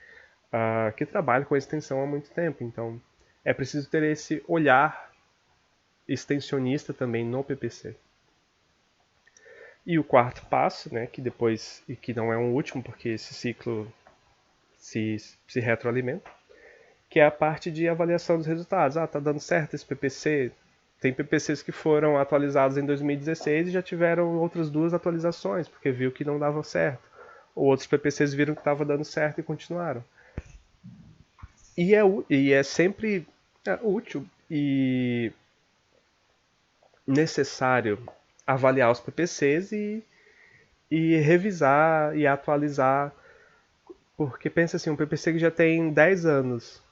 que trabalha com a extensão há muito tempo. Então, é preciso ter esse olhar extensionista também no PPC. E o quarto passo, né, que depois, e que não é um último, porque esse ciclo se retroalimenta, que é a parte de avaliação dos resultados. Tá dando certo esse PPC? Tem PPCs que foram atualizados em 2016 e já tiveram outras 2 atualizações, porque viu que não dava certo. Ou outros PPCs viram que estava dando certo e continuaram. E é sempre útil e necessário avaliar os PPCs e revisar e atualizar. Porque pensa assim, um PPC que já tem 10 anos,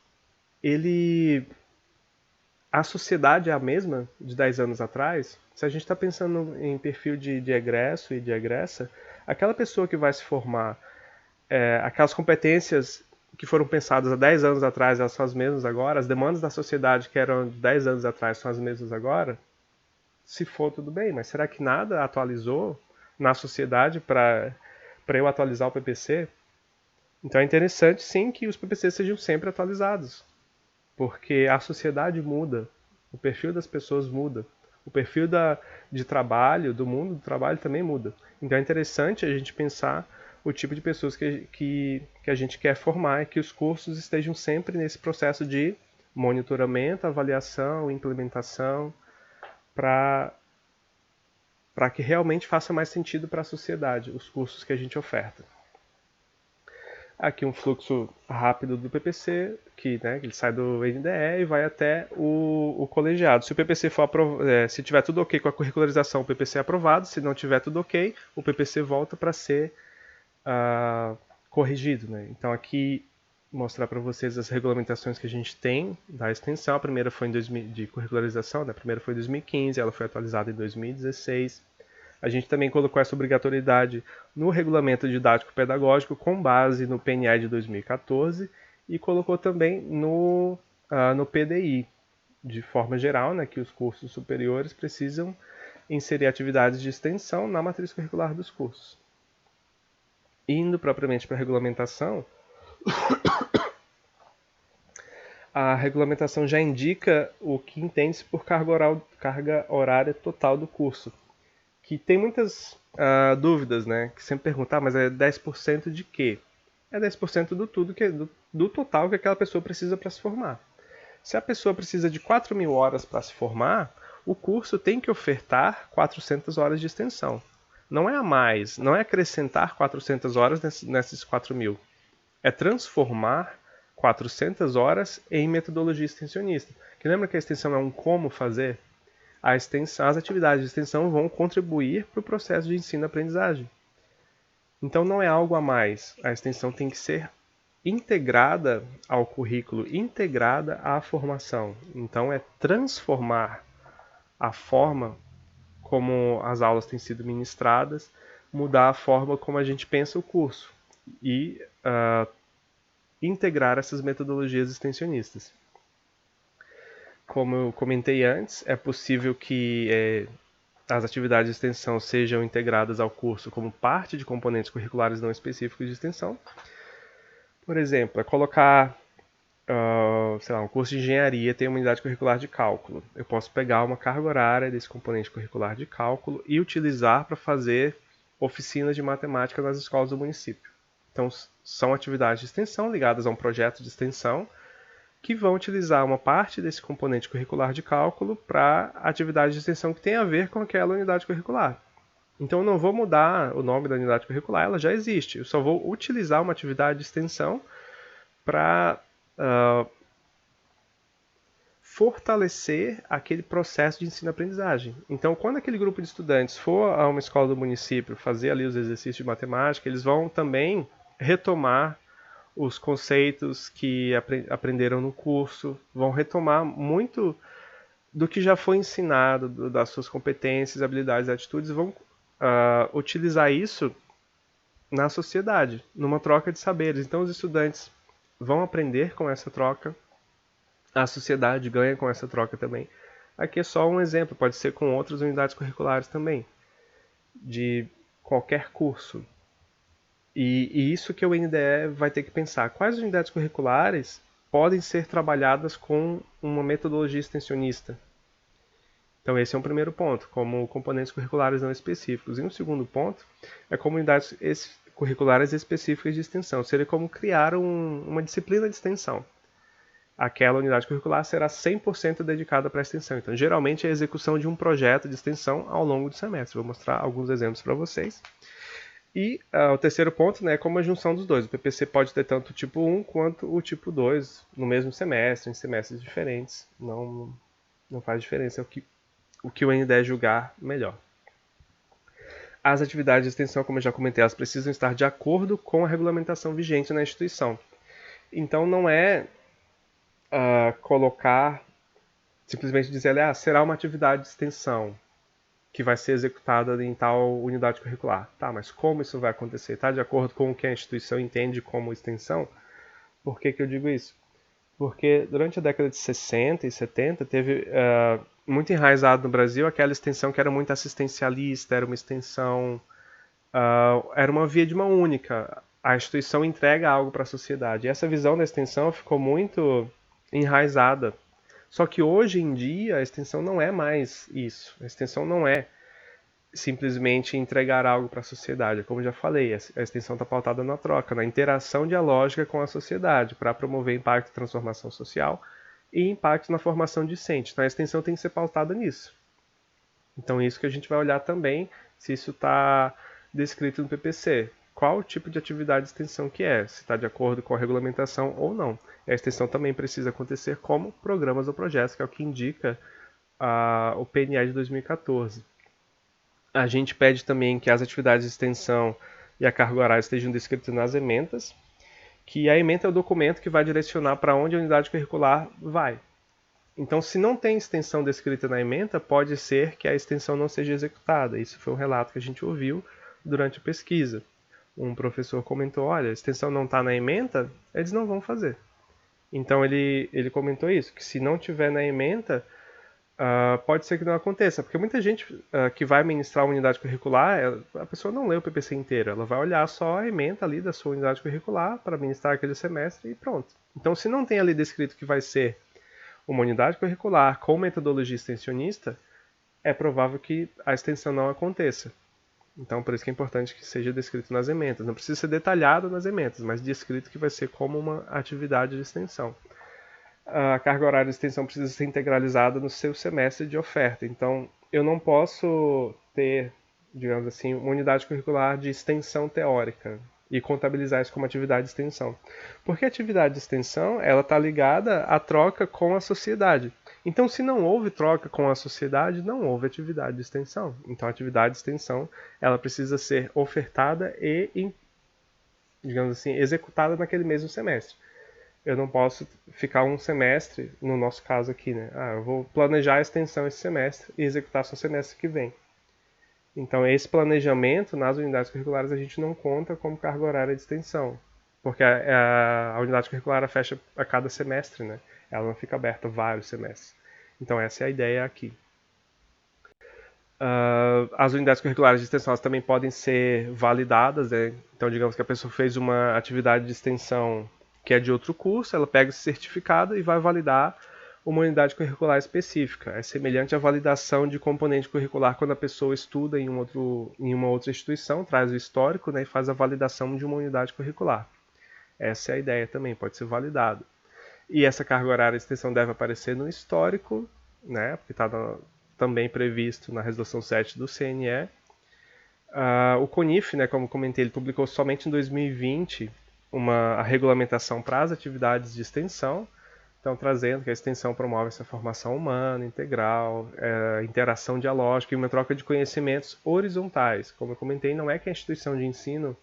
a sociedade é a mesma de 10 anos atrás. Se a gente está pensando em perfil de egresso e de egressa, aquela pessoa que vai se formar, aquelas competências que foram pensadas há 10 anos atrás, elas são as mesmas agora, as demandas da sociedade que eram de 10 anos atrás são as mesmas agora, se for, tudo bem, mas será que nada atualizou na sociedade para eu atualizar o PPC? Então é interessante, sim, que os PPCs sejam sempre atualizados, porque a sociedade muda, o perfil das pessoas muda, o perfil de trabalho, do mundo do trabalho também muda. Então é interessante a gente pensar o tipo de pessoas que a gente quer formar e que os cursos estejam sempre nesse processo de monitoramento, avaliação, implementação, para que realmente faça mais sentido para a sociedade os cursos que a gente oferta. Aqui um fluxo rápido do PPC, que ele sai do NDE e vai até o colegiado. Se o PPC for se tiver tudo ok com a curricularização, o PPC é aprovado. Se não tiver tudo ok, o PPC volta para ser corrigido. Então aqui mostrar para vocês as regulamentações que a gente tem da extensão. A primeira foi de curricularização, a primeira foi em 2015, ela foi atualizada em 2016. A gente também colocou essa obrigatoriedade no Regulamento Didático-Pedagógico com base no PNE de 2014 e colocou também no PDI, de forma geral, que os cursos superiores precisam inserir atividades de extensão na matriz curricular dos cursos. Indo propriamente para a regulamentação, a regulamentação já indica o que entende-se por carga horária total do curso, que tem muitas dúvidas, que sempre perguntam, mas é 10% de quê? É 10% do total que aquela pessoa precisa para se formar. Se a pessoa precisa de 4.000 horas para se formar, o curso tem que ofertar 400 horas de extensão. Não é a mais, não é acrescentar 400 horas nesses 4.000. É transformar 400 horas em metodologia extensionista. Que lembra que a extensão é um como fazer? as atividades de extensão vão contribuir para o processo de ensino-aprendizagem. Então não é algo a mais. A extensão tem que ser integrada ao currículo, integrada à formação. Então é transformar a forma como as aulas têm sido ministradas, mudar a forma como a gente pensa o curso e integrar essas metodologias extensionistas. Como eu comentei antes, é possível que as atividades de extensão sejam integradas ao curso como parte de componentes curriculares não específicos de extensão. Por exemplo, colocar, um curso de engenharia tem uma unidade curricular de cálculo. Eu posso pegar uma carga horária desse componente curricular de cálculo e utilizar para fazer oficinas de matemática nas escolas do município. Então, são atividades de extensão ligadas a um projeto de extensão que vão utilizar uma parte desse componente curricular de cálculo para atividade de extensão que tem a ver com aquela unidade curricular. Então eu não vou mudar o nome da unidade curricular, ela já existe. Eu só vou utilizar uma atividade de extensão para fortalecer aquele processo de ensino-aprendizagem. Então, quando aquele grupo de estudantes for a uma escola do município fazer ali os exercícios de matemática, eles vão também retomar os conceitos que aprenderam no curso, vão retomar muito do que já foi ensinado, das suas competências, habilidades e atitudes, vão utilizar isso na sociedade, numa troca de saberes. Então os estudantes vão aprender com essa troca, a sociedade ganha com essa troca também. Aqui é só um exemplo, pode ser com outras unidades curriculares também, de qualquer curso. E isso que o NDE vai ter que pensar. Quais unidades curriculares podem ser trabalhadas com uma metodologia extensionista? Então esse é um primeiro ponto, como componentes curriculares não específicos. E um segundo ponto é como unidades curriculares específicas de extensão. Seria como criar uma disciplina de extensão. Aquela unidade curricular será 100% dedicada para a extensão. Então geralmente é a execução de um projeto de extensão ao longo do semestre. Vou mostrar alguns exemplos para vocês. E o terceiro ponto, né, é como a junção dos dois. O PPC pode ter tanto o tipo 1 quanto o tipo 2 no mesmo semestre, em semestres diferentes. Não faz diferença, o que o NDE julgar melhor. As atividades de extensão, como eu já comentei, elas precisam estar de acordo com a regulamentação vigente na instituição. Então não é simplesmente dizer, será uma atividade de extensão que vai ser executada em tal unidade curricular. Tá, mas como isso vai acontecer? Está de acordo com o que a instituição entende como extensão? Por que eu digo isso? Porque durante a década de 60 e 70 teve muito enraizado no Brasil aquela extensão que era muito assistencialista, era uma extensão, era uma via de mão única. A instituição entrega algo para a sociedade. E essa visão da extensão ficou muito enraizada. Só que hoje em dia a extensão não é mais isso. A extensão não é simplesmente entregar algo para a sociedade. Como eu já falei, a extensão está pautada na troca, na interação dialógica com a sociedade, para promover impacto e transformação social e impacto na formação discente. Então a extensão tem que ser pautada nisso. Então é isso que a gente vai olhar também, se isso está descrito no PPC. Qual tipo de atividade de extensão que é, se está de acordo com a regulamentação ou não. A extensão também precisa acontecer como programas ou projetos, que é o que indica o PNE de 2014. A gente pede também que as atividades de extensão e a carga horária estejam descritas nas ementas, que a ementa é o documento que vai direcionar para onde a unidade curricular vai. Então, se não tem extensão descrita na ementa, pode ser que a extensão não seja executada. Isso foi um relato que a gente ouviu durante a pesquisa. Um professor comentou, olha, a extensão não está na ementa, eles não vão fazer. Então ele comentou isso, que se não tiver na ementa, pode ser que não aconteça. Porque muita gente que vai ministrar uma unidade curricular, a pessoa não lê o PPC inteiro, ela vai olhar só a ementa ali da sua unidade curricular para ministrar aquele semestre e pronto. Então se não tem ali descrito que vai ser uma unidade curricular com metodologia extensionista, é provável que a extensão não aconteça. Então, por isso que é importante que seja descrito nas ementas. Não precisa ser detalhado nas ementas, mas descrito que vai ser como uma atividade de extensão. A carga horária de extensão precisa ser integralizada no seu semestre de oferta. Então, eu não posso ter, digamos assim, uma unidade curricular de extensão teórica e contabilizar isso como atividade de extensão. Porque a atividade de extensão ela está ligada à troca com a sociedade. Então, se não houve troca com a sociedade, não houve atividade de extensão. Então, a atividade de extensão ela precisa ser ofertada e, digamos assim, executada naquele mesmo semestre. Eu não posso ficar um semestre, no nosso caso aqui, né? Eu vou planejar a extensão esse semestre e executar só semestre que vem. Então, esse planejamento nas unidades curriculares a gente não conta como carga horária de extensão, porque a unidade curricular fecha a cada semestre, né? Ela não fica aberta vários semestres. Então, essa é a ideia aqui. As unidades curriculares de extensão também podem ser validadas, né? Então, digamos que a pessoa fez uma atividade de extensão que é de outro curso, ela pega esse certificado e vai validar uma unidade curricular específica. É semelhante à validação de componente curricular quando a pessoa estuda em uma outra instituição, traz o histórico, né, e faz a validação de uma unidade curricular. Essa é a ideia também, pode ser validado. E essa carga horária de extensão deve aparecer no histórico, né, porque está também previsto na Resolução 7 do CNE. O CONIF, né, como comentei, ele publicou somente em 2020 a regulamentação para as atividades de extensão, então trazendo que a extensão promove essa formação humana, integral, interação dialógica e uma troca de conhecimentos horizontais. Como eu comentei, não é que a instituição de ensino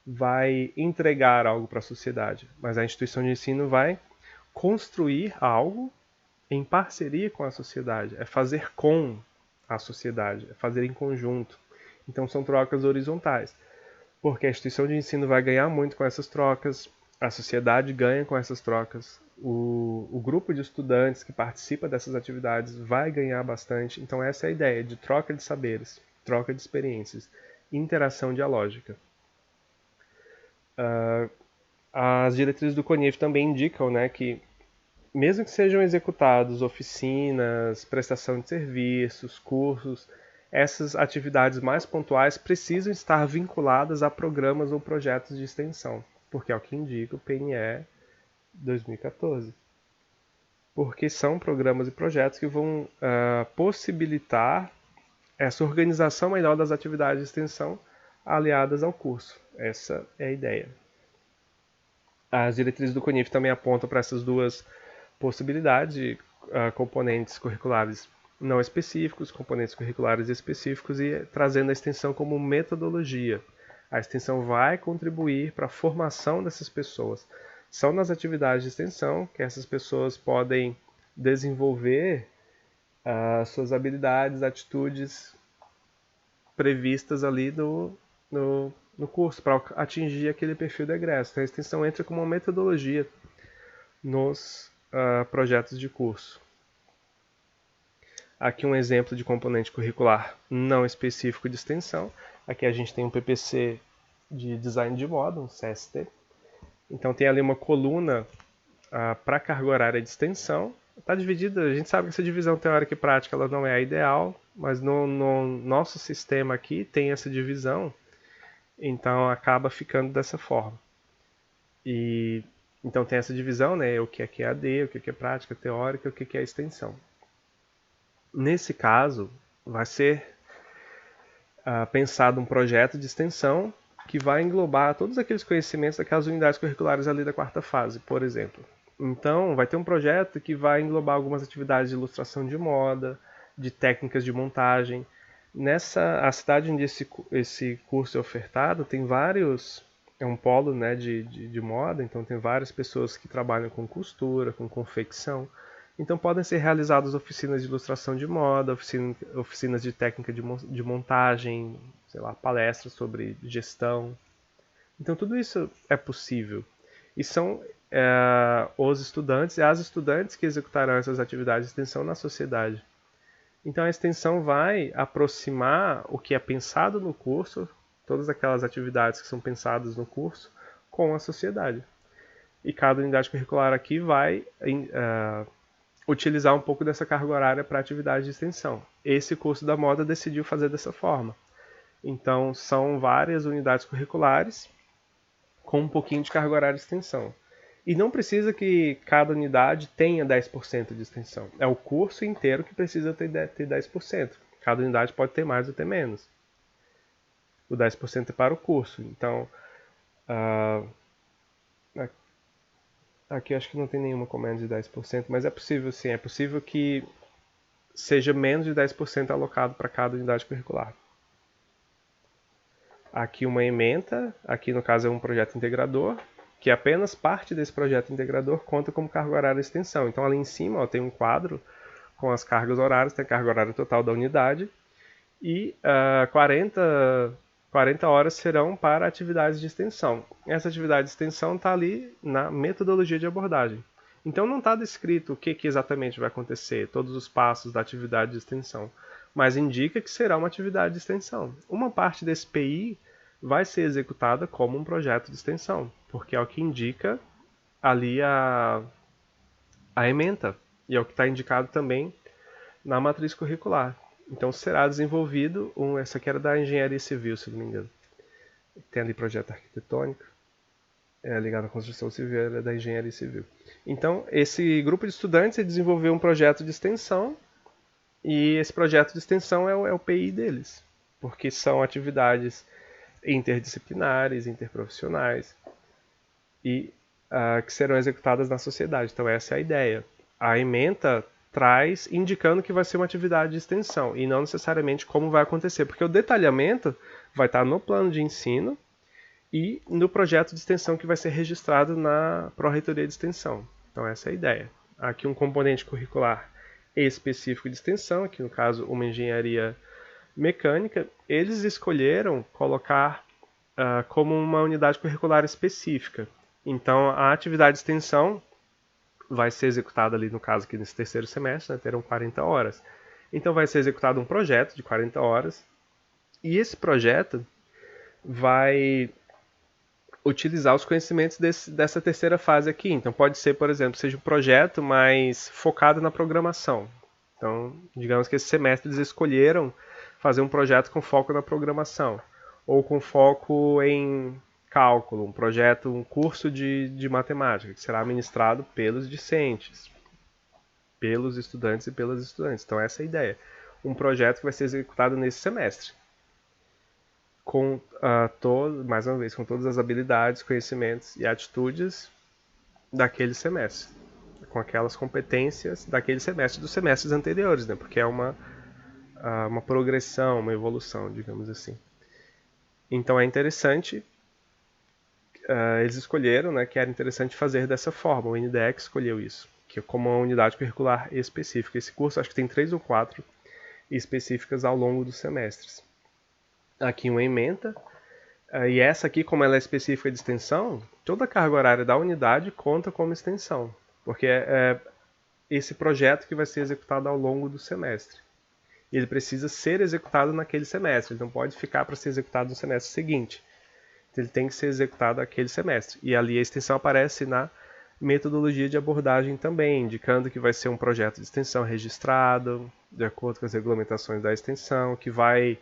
vai entregar algo para a sociedade, mas a instituição de ensino vai construir algo em parceria com a sociedade, é fazer com a sociedade, é fazer em conjunto. Então são trocas horizontais, porque a instituição de ensino vai ganhar muito com essas trocas, a sociedade ganha com essas trocas, o grupo de estudantes que participa dessas atividades vai ganhar bastante. Então essa é a ideia de troca de saberes, troca de experiências, interação dialógica. As diretrizes do CONIF também indicam, né, que mesmo que sejam executados oficinas, prestação de serviços, cursos, essas atividades mais pontuais precisam estar vinculadas a programas ou projetos de extensão, porque é o que indica o PNE 2014. Porque são programas e projetos que vão possibilitar essa organização melhor das atividades de extensão aliadas ao curso. Essa é a ideia. As diretrizes do CONIF também apontam para essas duas possibilidades de componentes curriculares não específicos, componentes curriculares específicos, e trazendo a extensão como metodologia. A extensão vai contribuir para a formação dessas pessoas. São nas atividades de extensão que essas pessoas podem desenvolver suas habilidades, atitudes previstas ali no curso, para atingir aquele perfil de egresso. Então a extensão entra como uma metodologia nos projetos de curso. Aqui um exemplo de componente curricular não específico de extensão. Aqui a gente tem um PPC de design de moda, um CST. Então tem ali uma coluna para carga horária de extensão. Está dividida, a gente sabe que essa divisão teórica e prática ela não é a ideal, mas no nosso sistema aqui tem essa divisão, então acaba ficando dessa forma. Então tem essa divisão, né, o que é EAD, o que é prática teórica, o que é extensão. Nesse caso, vai ser pensado um projeto de extensão que vai englobar todos aqueles conhecimentos daquelas unidades curriculares ali da quarta fase, por exemplo. Então, vai ter um projeto que vai englobar algumas atividades de ilustração de moda, de técnicas de montagem. A cidade onde esse curso é ofertado tem vários... É um polo, né, de moda, então tem várias pessoas que trabalham com costura, com confecção. Então podem ser realizadas oficinas de ilustração de moda, oficinas de técnica de montagem, sei lá, palestras sobre gestão. Então tudo isso é possível. E são os estudantes e as estudantes que executarão essas atividades de extensão na sociedade. Então a extensão vai aproximar o que é pensado no curso, todas aquelas atividades que são pensadas no curso, com a sociedade. E cada unidade curricular aqui vai utilizar um pouco dessa carga horária para atividade de extensão. Esse curso da moda decidiu fazer dessa forma. Então, são várias unidades curriculares com um pouquinho de carga horária de extensão. E não precisa que cada unidade tenha 10% de extensão. É o curso inteiro que precisa ter 10%. Cada unidade pode ter mais ou ter menos. O 10% é para o curso. Então, Aqui eu acho que não tem nenhuma com menos de 10%, mas é possível sim, é possível que seja menos de 10% alocado para cada unidade curricular. Aqui uma ementa, aqui no caso é um projeto integrador, que apenas parte desse projeto integrador conta como carga horária de extensão. Então ali em cima ó, tem um quadro com as cargas horárias, tem a carga horária total da unidade, e 40 horas serão para atividades de extensão. Essa atividade de extensão está ali na metodologia de abordagem. Então não está descrito o que exatamente vai acontecer, todos os passos da atividade de extensão, mas indica que será uma atividade de extensão. Uma parte desse PI vai ser executada como um projeto de extensão, porque é o que indica ali a ementa, e é o que está indicado também na matriz curricular. Então será desenvolvido, essa aqui era da engenharia civil, se não me engano. Tem ali projeto arquitetônico, ligado à construção civil, era da engenharia civil. Então esse grupo de estudantes desenvolveu um projeto de extensão, e esse projeto de extensão é o PI deles, porque são atividades interdisciplinares, interprofissionais, e que serão executadas na sociedade. Então essa é a ideia. A ementa traz indicando que vai ser uma atividade de extensão e não necessariamente como vai acontecer, porque o detalhamento vai estar no plano de ensino e no projeto de extensão que vai ser registrado na Pró-Reitoria de Extensão. Então essa é a ideia. Aqui um componente curricular específico de extensão, aqui no caso uma engenharia mecânica. Eles escolheram colocar como uma unidade curricular específica. Então a atividade de extensão vai ser executada ali, no caso aqui nesse terceiro semestre, né, terão 40 horas. Então vai ser executado um projeto de 40 horas, e esse projeto vai utilizar os conhecimentos dessa terceira fase aqui. Então pode ser, por exemplo, seja um projeto mais focado na programação. Então, digamos que esse semestre eles escolheram fazer um projeto com foco na programação, ou com foco em cálculo, um curso de matemática, que será ministrado pelos discentes, pelos estudantes e pelas estudantes. Então essa é a ideia. Um projeto que vai ser executado nesse semestre, com mais uma vez, com todas as habilidades, conhecimentos e atitudes daquele semestre, com aquelas competências daquele semestre, dos semestres anteriores, né? Porque é uma progressão, uma evolução, digamos assim. Então é interessante, eles escolheram, né, que era interessante fazer dessa forma, o NDEC escolheu isso, que é como uma unidade curricular específica. Esse curso acho que tem 3 ou 4 específicas ao longo dos semestres. Aqui uma ementa, e essa aqui, como ela é específica de extensão, toda a carga horária da unidade conta como extensão, porque é esse projeto que vai ser executado ao longo do semestre. Ele precisa ser executado naquele semestre, ele não pode ficar para ser executado no semestre seguinte. Então, ele tem que ser executado aquele semestre. E ali a extensão aparece na metodologia de abordagem também, indicando que vai ser um projeto de extensão registrado, de acordo com as regulamentações da extensão, que vai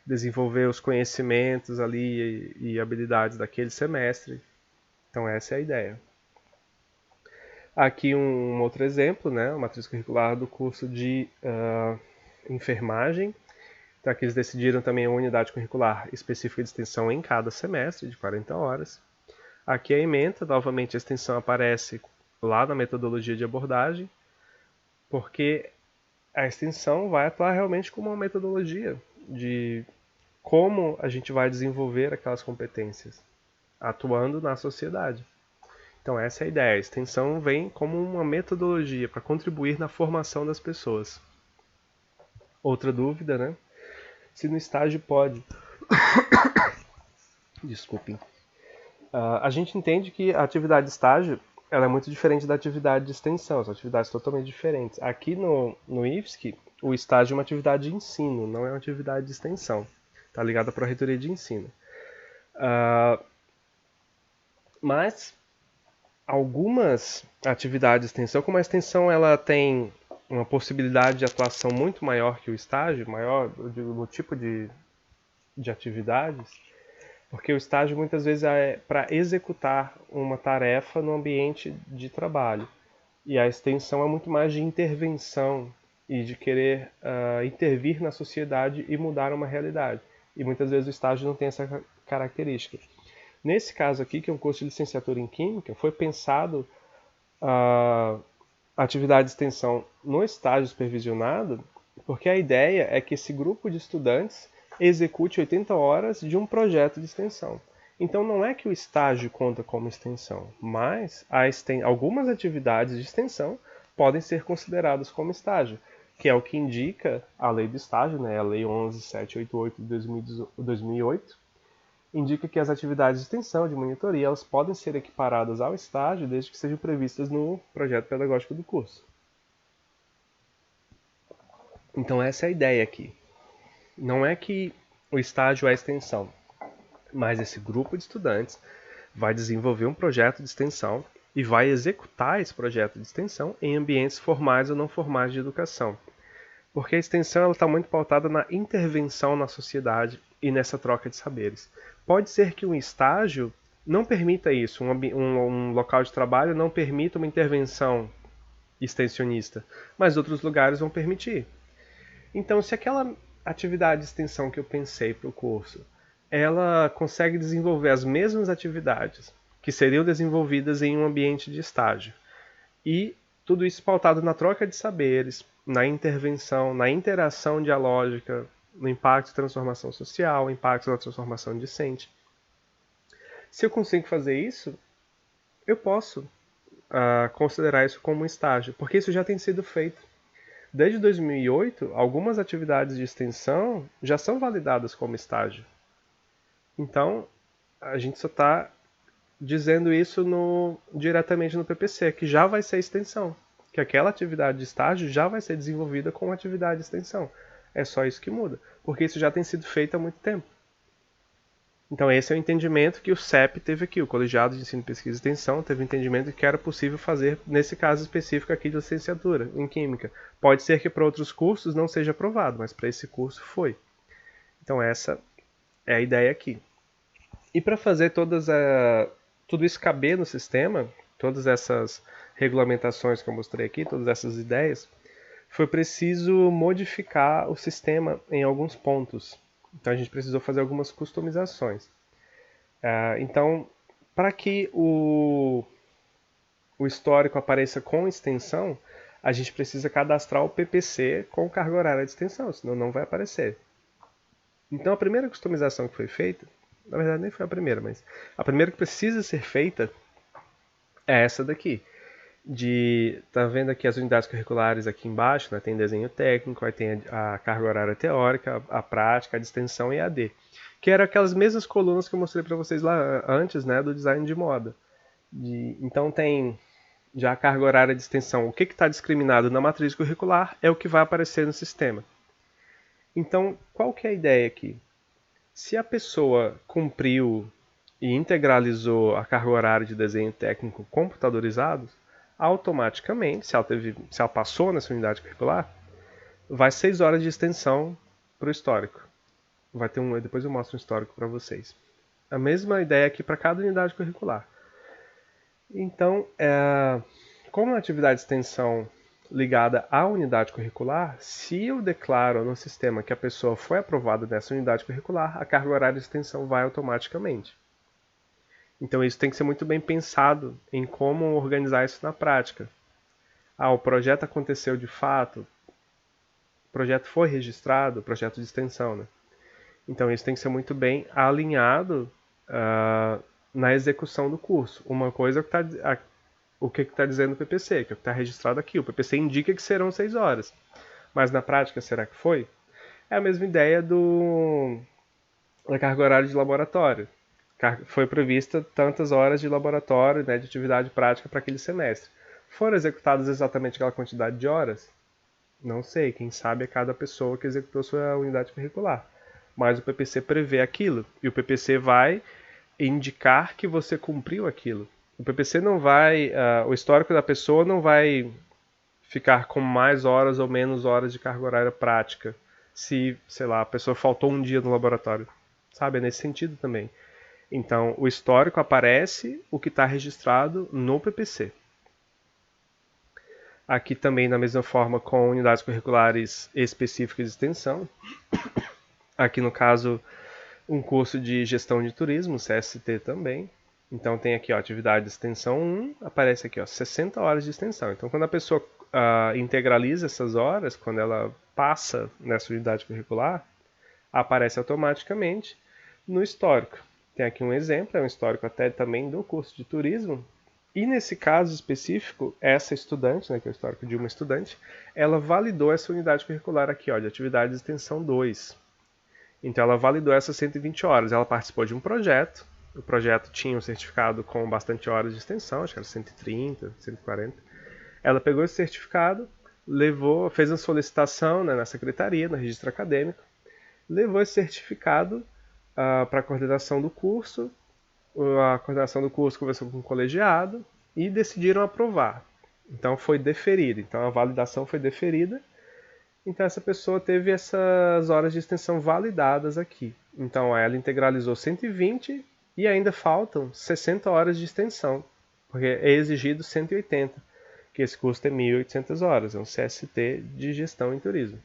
desenvolver os conhecimentos ali e habilidades daquele semestre. Então essa é a ideia. Aqui um outro exemplo, né, a matriz curricular do curso de enfermagem. Então aqui eles decidiram também uma unidade curricular específica de extensão em cada semestre, de 40 horas. Aqui a ementa, novamente a extensão aparece lá na metodologia de abordagem, porque a extensão vai atuar realmente como uma metodologia de como a gente vai desenvolver aquelas competências, atuando na sociedade. Então essa é a ideia, a extensão vem como uma metodologia para contribuir na formação das pessoas. Outra dúvida, né? Se no estágio pode... Desculpem. A gente entende que a atividade de estágio ela é muito diferente da atividade de extensão, são atividades totalmente diferentes. Aqui no IFSC, o estágio é uma atividade de ensino, não é uma atividade de extensão. Está ligado à Pró-Reitoria de Ensino. Mas algumas atividades de extensão, como a extensão ela tem uma possibilidade de atuação muito maior que o estágio, maior no tipo de atividades, porque o estágio muitas vezes é para executar uma tarefa no ambiente de trabalho. E a extensão é muito mais de intervenção e de querer intervir na sociedade e mudar uma realidade. E muitas vezes o estágio não tem essa característica. Nesse caso aqui, que é um curso de licenciatura em Química, foi pensado a atividade de extensão no estágio supervisionado, porque a ideia é que esse grupo de estudantes execute 80 horas de um projeto de extensão. Então não é que o estágio conta como extensão, mas algumas atividades de extensão podem ser consideradas como estágio, que é o que indica a lei do estágio, né, a lei 11788 de 2008, indica que as atividades de extensão, de monitoria, elas podem ser equiparadas ao estágio desde que sejam previstas no projeto pedagógico do curso. Então essa é a ideia aqui. Não é que o estágio é extensão, mas esse grupo de estudantes vai desenvolver um projeto de extensão e vai executar esse projeto de extensão em ambientes formais ou não formais de educação. Porque a extensão está muito pautada na intervenção na sociedade e nessa troca de saberes. Pode ser que um estágio não permita isso, um local de trabalho não permita uma intervenção extensionista, mas outros lugares vão permitir. Então, se aquela atividade de extensão que eu pensei para o curso, ela consegue desenvolver as mesmas atividades que seriam desenvolvidas em um ambiente de estágio, e tudo isso pautado na troca de saberes, na intervenção, na interação dialógica, no impacto de transformação social, impacto na transformação discente. Se eu consigo fazer isso, eu posso considerar isso como um estágio, porque isso já tem sido feito. Desde 2008, algumas atividades de extensão já são validadas como estágio. Então, a gente só está dizendo isso diretamente no PPC, que já vai ser extensão, que aquela atividade de estágio já vai ser desenvolvida como atividade de extensão. É só isso que muda, porque isso já tem sido feito há muito tempo. Então esse é o entendimento que o CEP teve aqui, o Colegiado de Ensino, Pesquisa e Extensão teve o entendimento de que era possível fazer nesse caso específico aqui de licenciatura em Química. Pode ser que para outros cursos não seja aprovado, mas para esse curso foi. Então essa é a ideia aqui. E para fazer tudo isso caber no sistema, todas essas regulamentações que eu mostrei aqui, todas essas ideias, foi preciso modificar o sistema em alguns pontos. Então a gente precisou fazer algumas customizações. Então, para que o histórico apareça com extensão, a gente precisa cadastrar o PPC com carga horária de extensão, senão não vai aparecer. Então a primeira customização que foi feita, na verdade nem foi a primeira, mas a primeira que precisa ser feita é essa daqui. Tá vendo aqui as unidades curriculares aqui embaixo, né? Tem desenho técnico, aí tem a carga horária teórica, a prática, a extensão e a AD. Que eram aquelas mesmas colunas que eu mostrei para vocês lá antes, né, do design de moda. Então tem já a carga horária de extensão. O que está discriminado na matriz curricular é o que vai aparecer no sistema. Então, qual que é a ideia aqui? Se a pessoa cumpriu e integralizou a carga horária de desenho técnico computadorizado, automaticamente, se ela passou nessa unidade curricular, vai 6 horas de extensão para o histórico. Vai ter depois eu mostro um histórico para vocês. A mesma ideia aqui para cada unidade curricular. Então, como a atividade de extensão ligada à unidade curricular, se eu declaro no sistema que a pessoa foi aprovada nessa unidade curricular, a carga horária de extensão vai automaticamente. Então isso tem que ser muito bem pensado em como organizar isso na prática. O projeto aconteceu de fato, o projeto foi registrado, o projeto de extensão, né? Então isso tem que ser muito bem alinhado na execução do curso. Uma coisa é o que está dizendo o PPC, que é o que está registrado aqui. O PPC indica que serão 6 horas. Mas na prática, será que foi? É a mesma ideia da carga horária de laboratório. Foi prevista tantas horas de laboratório, né, de atividade prática para aquele semestre. Foram executadas exatamente aquela quantidade de horas? Não sei, quem sabe é cada pessoa que executou sua unidade curricular. Mas o PPC prevê aquilo, e o PPC vai indicar que você cumpriu aquilo. O PPC não vai, o histórico da pessoa não vai ficar com mais horas ou menos horas de carga horária prática, se, sei lá, a pessoa faltou um dia no laboratório. Sabe, é nesse sentido também. Então, o histórico aparece o que está registrado no PPC. Aqui também, da mesma forma, com unidades curriculares específicas de extensão. Aqui, no caso, um curso de gestão de turismo, CST também. Então tem aqui, ó, atividade de extensão 1, aparece aqui, ó, 60 horas de extensão. Então quando a pessoa integraliza essas horas, quando ela passa nessa unidade curricular, aparece automaticamente no histórico. Tem aqui um exemplo, é um histórico até também do curso de turismo. E nesse caso específico, essa estudante, né, que é o histórico de uma estudante, ela validou essa unidade curricular aqui, ó, de atividade de extensão 2. Então ela validou essas 120 horas. Ela participou de um projeto. O projeto tinha um certificado com bastante horas de extensão, acho que era 130, 140. Ela pegou esse certificado, fez uma solicitação, né, na secretaria, no registro acadêmico, levou esse certificado para a coordenação do curso. A coordenação do curso conversou com o colegiado e decidiram aprovar. Então foi deferido. Então a validação foi deferida. Então essa pessoa teve essas horas de extensão validadas aqui. Então ela integralizou 120 e ainda faltam 60 horas de extensão, porque é exigido 180, que esse curso tem 1.800 horas, é um CST de gestão em turismo.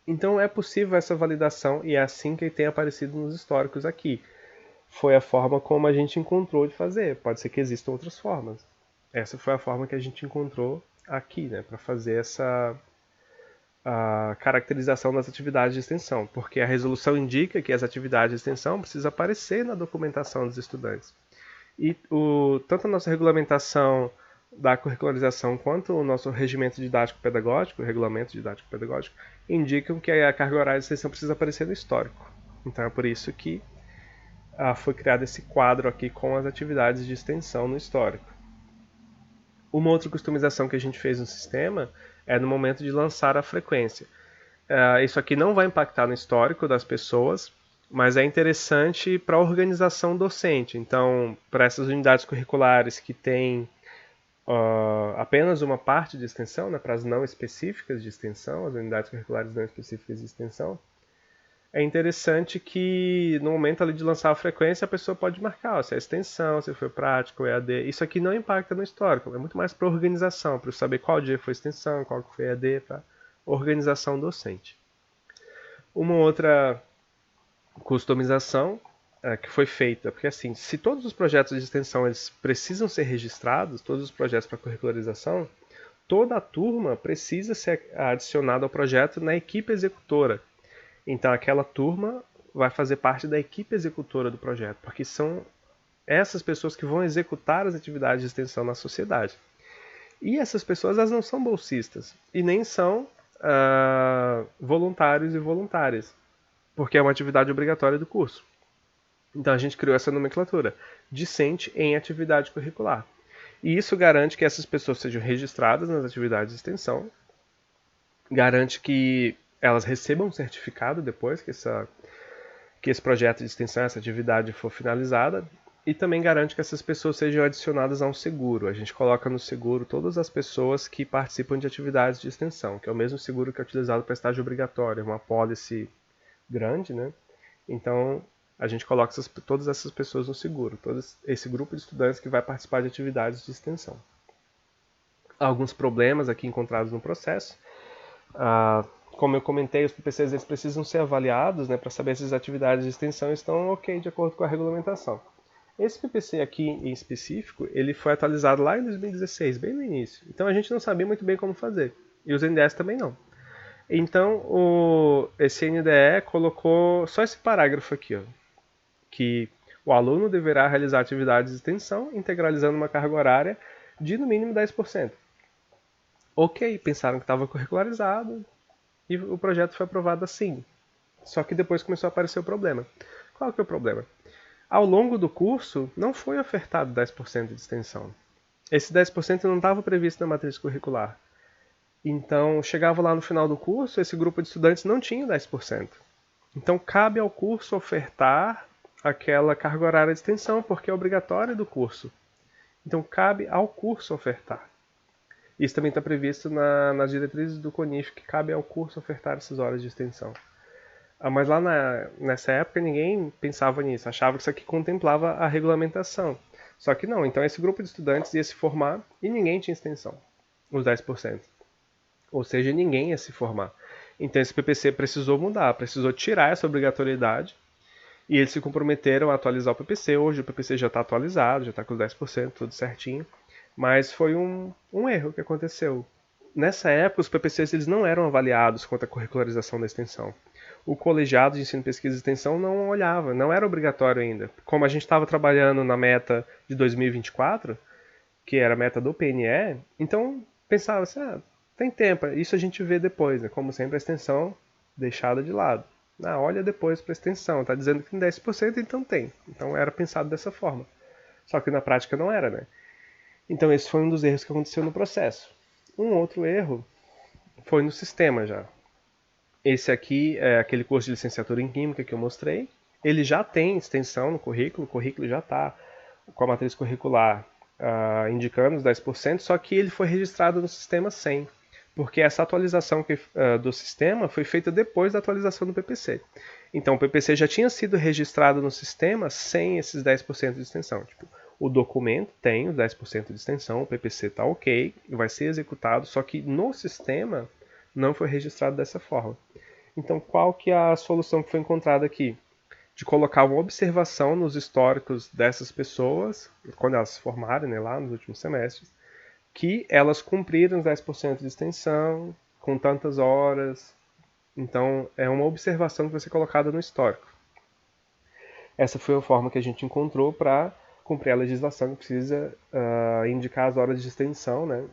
Então é possível essa validação e é assim que tem aparecido nos históricos aqui. Foi a forma como a gente encontrou de fazer, pode ser que existam outras formas. Essa foi a forma que a gente encontrou aqui, né, para fazer essa caracterização das atividades de extensão, porque a resolução indica que as atividades de extensão precisam aparecer na documentação dos estudantes. E tanto a nossa regulamentação da curricularização quanto o nosso regimento didático-pedagógico, o regulamento didático-pedagógico, indicam que a carga horária de extensão precisa aparecer no histórico. Então é por isso que foi criado esse quadro aqui com as atividades de extensão no histórico. Uma outra customização que a gente fez no sistema é no momento de lançar a frequência. Isso aqui não vai impactar no histórico das pessoas, mas é interessante para a organização docente. Então, para essas unidades curriculares que têm apenas uma parte de extensão, né, para as não específicas de extensão, as unidades curriculares não específicas de extensão, é interessante que no momento ali de lançar a frequência a pessoa pode marcar se é extensão, se foi prática ou EAD. Isso aqui não impacta no histórico, é muito mais para organização, para eu saber qual dia foi extensão, qual foi EAD, para organização docente. Uma outra customização que foi feita, porque assim, se todos os projetos de extensão eles precisam ser registrados, todos os projetos para curricularização, toda a turma precisa ser adicionada ao projeto na equipe executora. Então aquela turma vai fazer parte da equipe executora do projeto, porque são essas pessoas que vão executar as atividades de extensão na sociedade. E essas pessoas elas não são bolsistas e nem são voluntários e voluntárias, porque é uma atividade obrigatória do curso. Então a gente criou essa nomenclatura, discente em atividade curricular. E isso garante que essas pessoas sejam registradas nas atividades de extensão, garante que elas recebam um certificado depois que esse projeto de extensão, essa atividade for finalizada, e também garante que essas pessoas sejam adicionadas a um seguro. A gente coloca no seguro todas as pessoas que participam de atividades de extensão, que é o mesmo seguro que é utilizado para estágio obrigatório, uma apólice grande, né? Então, a gente coloca todas essas pessoas no seguro, todo esse grupo de estudantes que vai participar de atividades de extensão. Alguns problemas aqui encontrados no processo. Como eu comentei, os PPCs eles precisam ser avaliados, né, para saber se as atividades de extensão estão ok de acordo com a regulamentação. Esse PPC aqui em específico, ele foi atualizado lá em 2016, bem no início. Então a gente não sabia muito bem como fazer. E os NDEs também não. Então esse NDE colocou só esse parágrafo aqui, ó, que o aluno deverá realizar atividades de extensão, integralizando uma carga horária de no mínimo 10%. Ok, pensaram que estava curricularizado, e o projeto foi aprovado assim. Só que depois começou a aparecer o problema. Qual que é o problema? Ao longo do curso, não foi ofertado 10% de extensão. Esse 10% não estava previsto na matriz curricular. Então, chegava lá no final do curso, esse grupo de estudantes não tinha 10%. Então, cabe ao curso ofertar aquela carga horária de extensão, porque é obrigatória do curso. Então, cabe ao curso ofertar. Isso também está previsto nas diretrizes do CONIF, que cabe ao curso ofertar essas horas de extensão. Mas lá nessa época ninguém pensava nisso, achava que isso aqui contemplava a regulamentação. Só que não, então esse grupo de estudantes ia se formar e ninguém tinha extensão, os 10%. Ou seja, ninguém ia se formar. Então esse PPC precisou mudar, precisou tirar essa obrigatoriedade E eles se comprometeram a atualizar o PPC. Hoje o PPC já está atualizado, já está com os 10%, tudo certinho. Mas foi um erro que aconteceu. Nessa época, os PPCs eles não eram avaliados quanto à curricularização da extensão. O colegiado de ensino, pesquisa e extensão não olhava, não era obrigatório ainda. Como a gente estava trabalhando na meta de 2024, que era a meta do PNE, então pensava assim, tem tempo, isso a gente vê depois, né? Como sempre a extensão deixada de lado. Olha depois para a extensão, está dizendo que tem 10%, então tem. Então era pensado dessa forma. Só que na prática não era, né? Então esse foi um dos erros que aconteceu no processo. Um outro erro foi no sistema já. Esse aqui é aquele curso de licenciatura em Química que eu mostrei. Ele já tem extensão no currículo, o currículo já está com a matriz curricular indicando os 10%, só que ele foi registrado no sistema sem, porque essa atualização do sistema foi feita depois da atualização do PPC. Então o PPC já tinha sido registrado no sistema sem esses 10% de extensão. Tipo, o documento tem os 10% de extensão, o PPC está ok, vai ser executado, só que no sistema não foi registrado dessa forma. Então, qual que é a solução que foi encontrada aqui? De colocar uma observação nos históricos dessas pessoas, quando elas se formarem, né, lá nos últimos semestres, que elas cumpriram os 10% de extensão, com tantas horas. Então, é uma observação que vai ser colocada no histórico. Essa foi a forma que a gente encontrou para cumprir a legislação que precisa indicar as horas de extensão, né,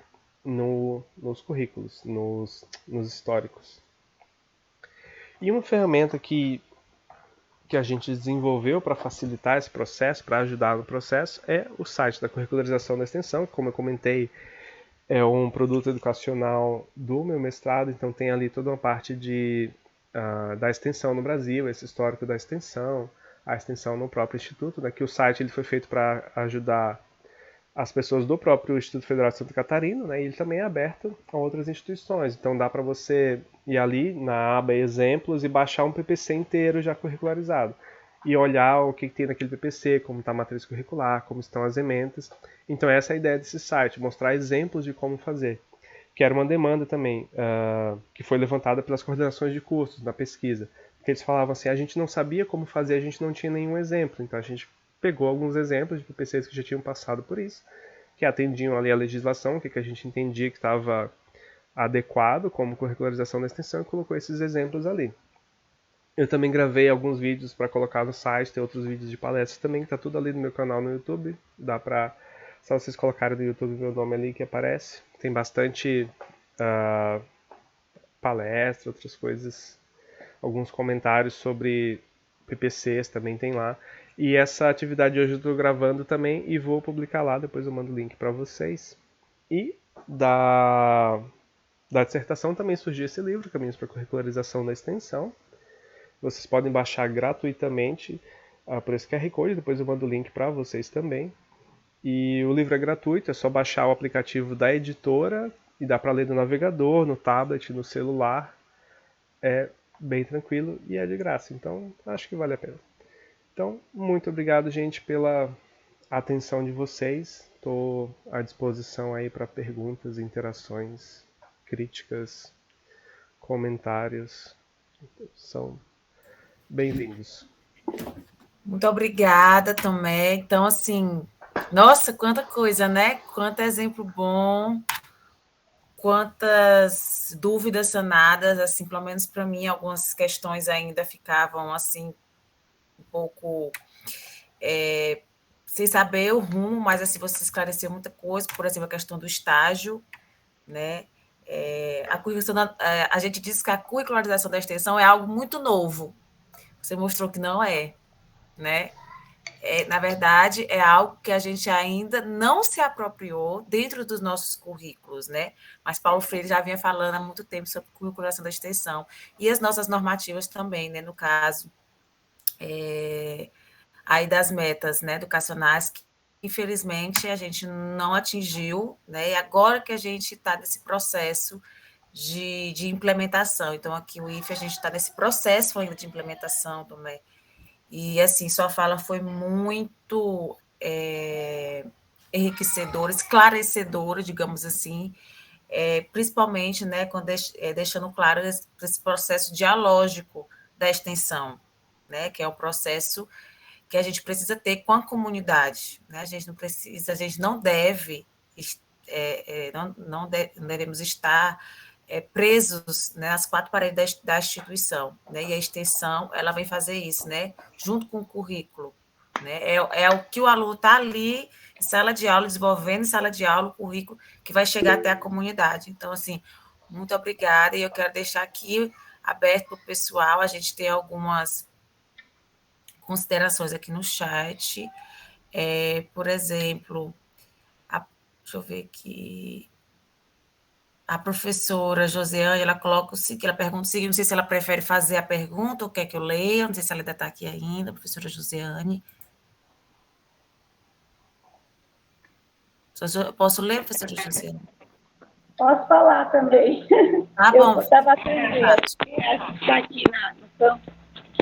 nos currículos, nos históricos. E uma ferramenta que a gente desenvolveu para facilitar esse processo, para ajudar no processo, é o site da curricularização da extensão, que, como eu comentei, é um produto educacional do meu mestrado, então tem ali toda uma parte da extensão no Brasil, esse histórico da extensão, a extensão no próprio instituto, né, que o site ele foi feito para ajudar as pessoas do próprio Instituto Federal de Santa Catarina, né, e ele também é aberto a outras instituições. Então dá para você ir ali na aba Exemplos e baixar um PPC inteiro já curricularizado. E olhar o que tem naquele PPC, como está a matriz curricular, como estão as ementas. Então essa é a ideia desse site, mostrar exemplos de como fazer. Que era uma demanda também, que foi levantada pelas coordenações de cursos na pesquisa. Porque eles falavam assim, a gente não sabia como fazer, a gente não tinha nenhum exemplo. Então a gente pegou alguns exemplos de PPCs que já tinham passado por isso, que atendiam ali a legislação, o que a gente entendia que estava adequado como curricularização da extensão, e colocou esses exemplos ali. Eu também gravei alguns vídeos para colocar no site, tem outros vídeos de palestras também, que está tudo ali no meu canal no YouTube. Dá para, só vocês colocarem no YouTube meu nome ali que aparece. Tem bastante palestra, outras coisas, alguns comentários sobre PPCs também tem lá. E essa atividade hoje eu estou gravando também e vou publicar lá, depois eu mando o link para vocês. E da dissertação também surgiu esse livro, Caminhos para a Curricularização da Extensão. Vocês podem baixar gratuitamente por esse QR Code, depois eu mando o link para vocês também. E o livro é gratuito, é só baixar o aplicativo da editora e dá para ler no navegador, no tablet, no celular. É bem tranquilo e é de graça, então acho que vale a pena. Então, muito obrigado, gente, pela atenção de vocês. Estou à disposição aí para perguntas, interações, críticas, comentários. São bem-vindos. Muito obrigada, Tomé. Então, assim, nossa, quanta coisa, né? Quanto exemplo bom, quantas dúvidas sanadas, assim, pelo menos para mim, algumas questões ainda ficavam, assim, um pouco sem saber o rumo, mas assim, você esclareceu muita coisa, por exemplo, a questão do estágio, né? A gente disse que a curricularização da extensão é algo muito novo. Você mostrou que não é, né? Na verdade, é algo que a gente ainda não se apropriou dentro dos nossos currículos, né? Mas Paulo Freire já vinha falando há muito tempo sobre curricularização da extensão e as nossas normativas também, né? No caso aí das metas, né, educacionais, que infelizmente a gente não atingiu, né? E agora que a gente está nesse processo de implementação. Então, aqui o IFE, a gente está nesse processo ainda de implementação também. E, assim, sua fala foi muito enriquecedora, esclarecedora, digamos assim, principalmente, né, quando deixando claro esse processo dialógico da extensão, né, que é o processo que a gente precisa ter com a comunidade, né? A gente não deve, não devemos estar presos, né, às quatro paredes da instituição, né? E a extensão, ela vem fazer isso, né, junto com o currículo, né? É o que o aluno está ali em sala de aula, desenvolvendo em sala de aula o currículo que vai chegar até a comunidade. Então, assim, muito obrigada, e eu quero deixar aqui aberto para o pessoal, a gente tem algumas considerações aqui no chat, por exemplo, deixa eu ver aqui, a professora Josiane, ela coloca que ela pergunta o seguinte, não sei se ela prefere fazer a pergunta ou quer que eu leia, não sei se ela ainda está aqui ainda, a professora Josiane. Posso ler, professora Josiane? Posso falar também. Tá bom. Eu estava aprendendo aqui no campo.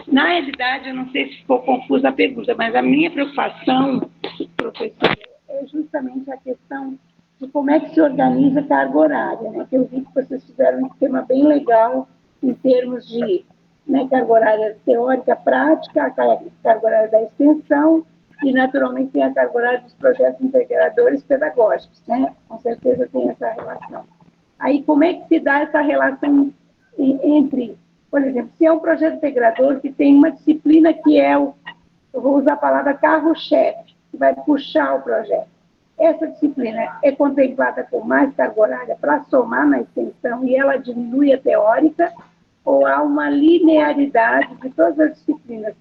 Na realidade, eu não sei se ficou confusa a pergunta, mas a minha preocupação, professora, é justamente a questão de como é que se organiza a carga horária, né? Que eu vi que vocês fizeram um esquema bem legal em termos de, né, carga horária teórica, prática, a carga horária da extensão e, naturalmente, tem a carga horária dos projetos integradores pedagógicos, né? Com certeza tem essa relação. Aí, como é que se dá essa relação entre, por exemplo, se é um projeto integrador que tem uma disciplina que é eu vou usar a palavra carro-chefe, que vai puxar o projeto. Essa disciplina é contemplada com mais carga horária para somar na extensão e ela diminui a teórica, ou há uma linearidade de todas as disciplinas?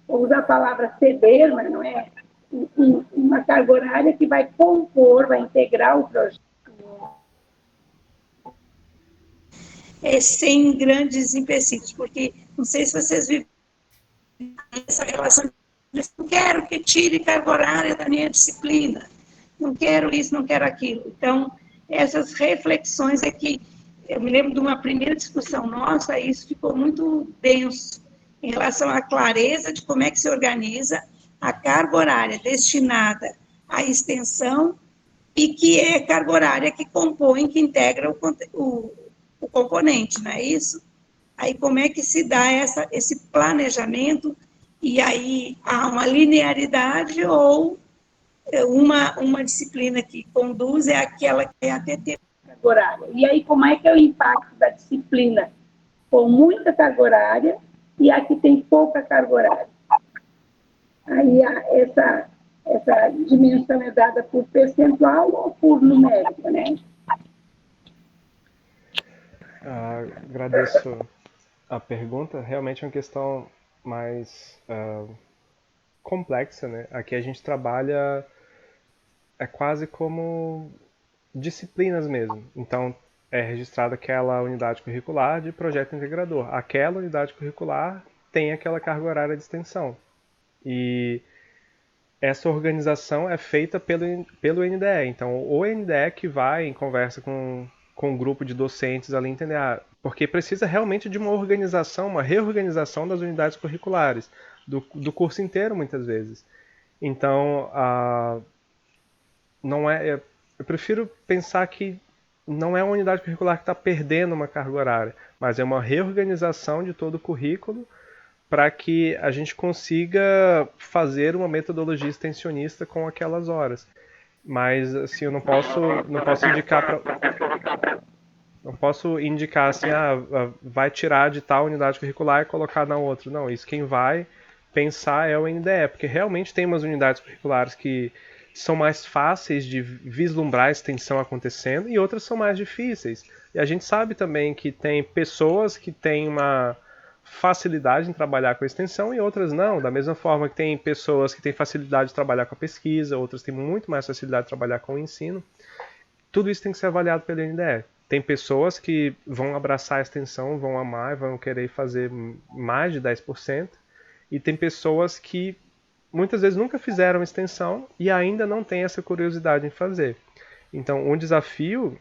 Vou usar a palavra ceder, mas não é uma carga horária que vai compor, vai integrar o projeto. Sem grandes empecilhos, porque não sei se vocês vivem essa relação, não quero que tire carga horária da minha disciplina, não quero isso, não quero aquilo. Então, essas reflexões é que, eu me lembro de uma primeira discussão nossa, e isso ficou muito denso, em relação à clareza de como é que se organiza a carga horária destinada à extensão e que é carga horária que compõe, que integra o componente, não é isso? Aí como é que se dá esse planejamento, e aí há uma linearidade ou uma disciplina que conduz é aquela que é a TT carga horária. E aí como é que é o impacto da disciplina com muita carga horária e a que tem pouca carga horária? Aí essa dimensão é dada por percentual ou por numérico, né? Agradeço a pergunta. Realmente é uma questão mais complexa, né? Aqui a gente trabalha quase como disciplinas mesmo. Então, é registrada aquela unidade curricular de projeto integrador. Aquela unidade curricular tem aquela carga horária de extensão. E essa organização é feita pelo NDE. Então, o NDE que vai em conversa com um grupo de docentes ali entender, porque precisa realmente de uma organização, uma reorganização das unidades curriculares, do curso inteiro, muitas vezes. Então, eu prefiro pensar que não é uma unidade curricular que está perdendo uma carga horária, mas é uma reorganização de todo o currículo para que a gente consiga fazer uma metodologia extensionista com aquelas horas. Mas assim, eu não posso indicar assim, vai tirar de tal unidade curricular e colocar na outra. Não, isso quem vai pensar é o NDE, porque realmente tem umas unidades curriculares que são mais fáceis de vislumbrar a extensão acontecendo e outras são mais difíceis. E a gente sabe também que tem pessoas que têm uma facilidade em trabalhar com a extensão e outras não, da mesma forma que tem pessoas que têm facilidade de trabalhar com a pesquisa, outras têm muito mais facilidade de trabalhar com o ensino. Tudo isso tem que ser avaliado pelo NDE. Tem pessoas que vão abraçar a extensão, vão amar, vão querer fazer mais de 10%, e tem pessoas que muitas vezes nunca fizeram extensão e ainda não têm essa curiosidade em fazer. Então, um desafio